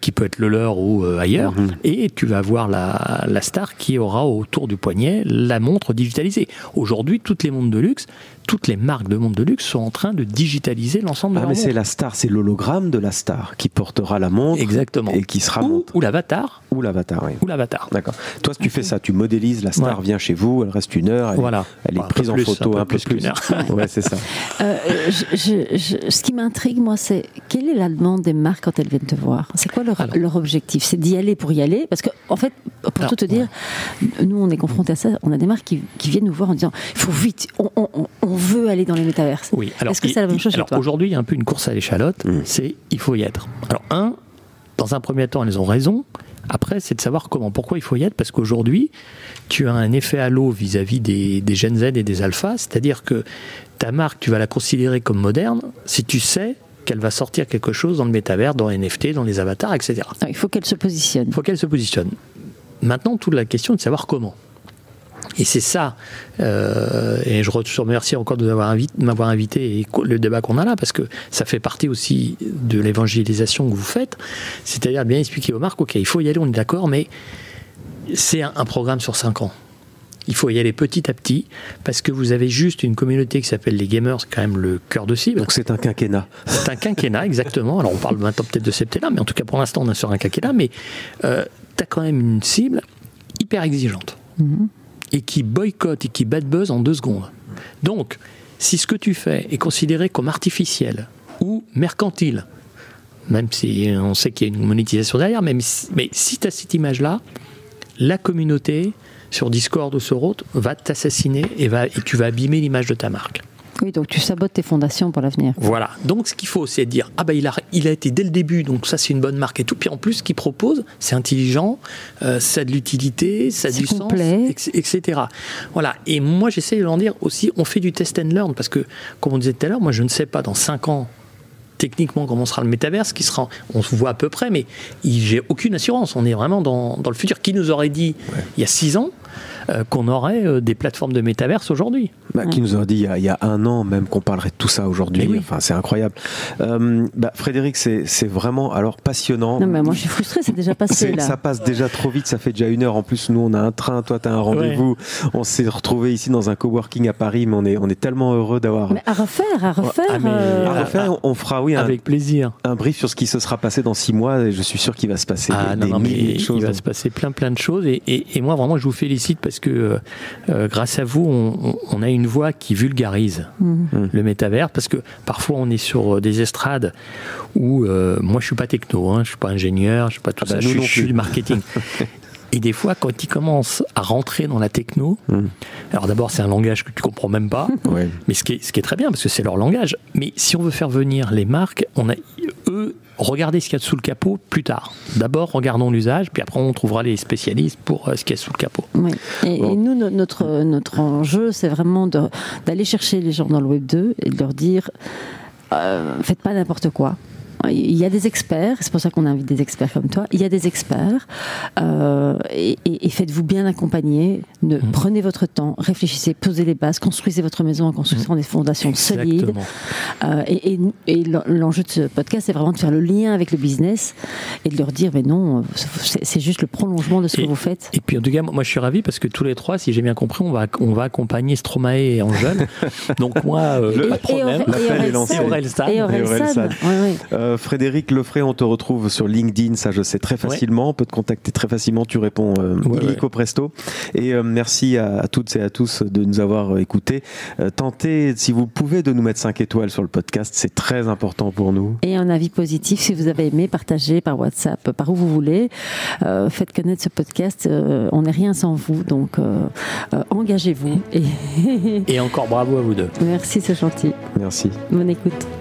qui peut être le leur ou ailleurs, et tu vas voir la star qui aura autour du poignet la montre digitalisée. Aujourd'hui, toutes les montres de luxe, toutes les marques de montres de luxe sont en train de digitaliser l'ensemble de leur montre. C'est la star, c'est l'hologramme de la star qui portera la montre. Exactement. Et qui sera montre. Ou l'avatar. Ou l'avatar, oui. Ou l'avatar. D'accord. Toi, tu fais ça, tu modélises, la star vient chez vous, elle reste 1 heure, elle est prise en photo un peu plus. Ouais, c'est ça. Ce qui m'intrigue, moi, c'est quelle est la demande des marques quand elles viennent te voir? C'est quoi leur objectif? C'est d'y aller pour y aller? Parce qu'en fait, pour tout te dire, nous, on est confrontés à ça, on a des marques qui viennent nous voir en disant, il faut vite, on veut aller dans les métaverses. Oui. Est-ce que c'est la même chose chez toi? Aujourd'hui, il y a un peu une course à l'échalote, c'est il faut y être. Alors, dans un premier temps, elles ont raison. Après, c'est de savoir comment. Pourquoi il faut y être? Parce qu'aujourd'hui, tu as un effet halo vis-à-vis des Gen Z et des alphas, c'est-à-dire que ta marque, tu vas la considérer comme moderne si tu sais qu'elle va sortir quelque chose dans le métavers, dans les NFT, dans les avatars, etc. Non, il faut qu'elle se positionne. Il faut qu'elle se positionne. Maintenant, toute la question est de savoir comment. Et c'est ça, et je te remercie encore de m'avoir invité et le débat qu'on a là, parce que ça fait partie aussi de l'évangélisation que vous faites, c'est-à-dire bien expliquer aux marques, ok, il faut y aller, on est d'accord, mais c'est un programme sur 5 ans. Il faut y aller petit à petit, parce que vous avez juste une communauté qui s'appelle les gamers, c'est quand même le cœur de cible. Donc c'est un quinquennat. C'est un quinquennat, exactement. Alors on parle maintenant peut-être de septennat, mais en tout cas pour l'instant on est sur un quinquennat, mais tu as quand même une cible hyper exigeante. Et qui boycotte et qui bat buzz en 2 secondes. Donc, si ce que tu fais est considéré comme artificiel ou mercantile, même si on sait qu'il y a une monétisation derrière, mais si tu as cette image-là, la communauté, sur Discord ou sur autre, va t'assassiner et tu vas abîmer l'image de ta marque. Oui, donc tu sabotes tes fondations pour l'avenir. Voilà. Donc ce qu'il faut, c'est dire il a été dès le début, donc ça c'est une bonne marque et tout. Puis en plus, ce qu'il propose, c'est intelligent, ça a de l'utilité, ça a du complet. Sens, etc. Voilà. Et moi, j'essaie de leur dire aussi, on fait du test and learn parce que, comme on disait tout à l'heure, moi je ne sais pas dans 5 ans techniquement comment sera le métaverse, on se voit à peu près, mais j'ai aucune assurance. On est vraiment dans le futur. Qui nous aurait dit il y a 6 ans qu'on aurait des plateformes de métaverse aujourd'hui? Qui nous aurait dit il y a 1 an même qu'on parlerait de tout ça aujourd'hui. Oui. Enfin, c'est incroyable. Frédéric, c'est vraiment passionnant. Non, mais moi je suis frustrée, c'est déjà passé là. Ça passe déjà trop vite, ça fait déjà 1 heure. En plus, nous on a un train, toi tu as un rendez-vous. Ouais. On s'est retrouvés ici dans un coworking à Paris, mais on est tellement heureux d'avoir. Mais à refaire. On fera avec plaisir un brief sur ce qui se sera passé dans 6 mois et je suis sûr qu'il va se passer des choses. Il va se passer plein de choses et moi vraiment je vous félicite parce que grâce à vous on a une voix qui vulgarise le métavers, parce que parfois on est sur des estrades où moi je suis pas techno, je suis pas ingénieur, je suis pas tout ça, je suis du marketing. Et des fois, quand ils commencent à rentrer dans la techno, alors d'abord c'est un langage que tu comprends même pas, mais ce qui est très bien parce que c'est leur langage. Mais si on veut faire venir les marques, regardez ce qu'il y a sous le capot plus tard. D'abord, regardons l'usage, puis après on trouvera les spécialistes pour ce qu'il y a sous le capot. Oui. Et nous, notre enjeu, c'est vraiment d'aller chercher les gens dans le Web 2 et de leur dire faites pas n'importe quoi. Il y a des experts, c'est pour ça qu'on invite des experts comme toi. Il y a des experts et faites-vous bien accompagner. Prenez votre temps, réfléchissez, posez les bases, construisez votre maison en construisant des fondations solides. Et l'enjeu de ce podcast, c'est vraiment de faire le lien avec le business et de leur dire, mais non, c'est juste le prolongement de ce que vous faites. Et puis en tout cas, moi je suis ravi parce que tous les 3, si j'ai bien compris, on va accompagner Stromae et Angèle. Donc moi, pas de problème. Et Aurel San. Frédéric Lefray, on te retrouve sur LinkedIn, ça je sais très facilement. On peut te contacter très facilement, tu réponds illico presto. Et merci à toutes et à tous de nous avoir écoutés. Tentez, si vous pouvez, de nous mettre 5 étoiles sur le podcast, c'est très important pour nous. Et un avis positif, si vous avez aimé, partagez par WhatsApp, par où vous voulez. Faites connaître ce podcast, on n'est rien sans vous, donc engagez-vous. Et encore bravo à vous deux. Merci, c'est gentil. Merci. Bonne écoute.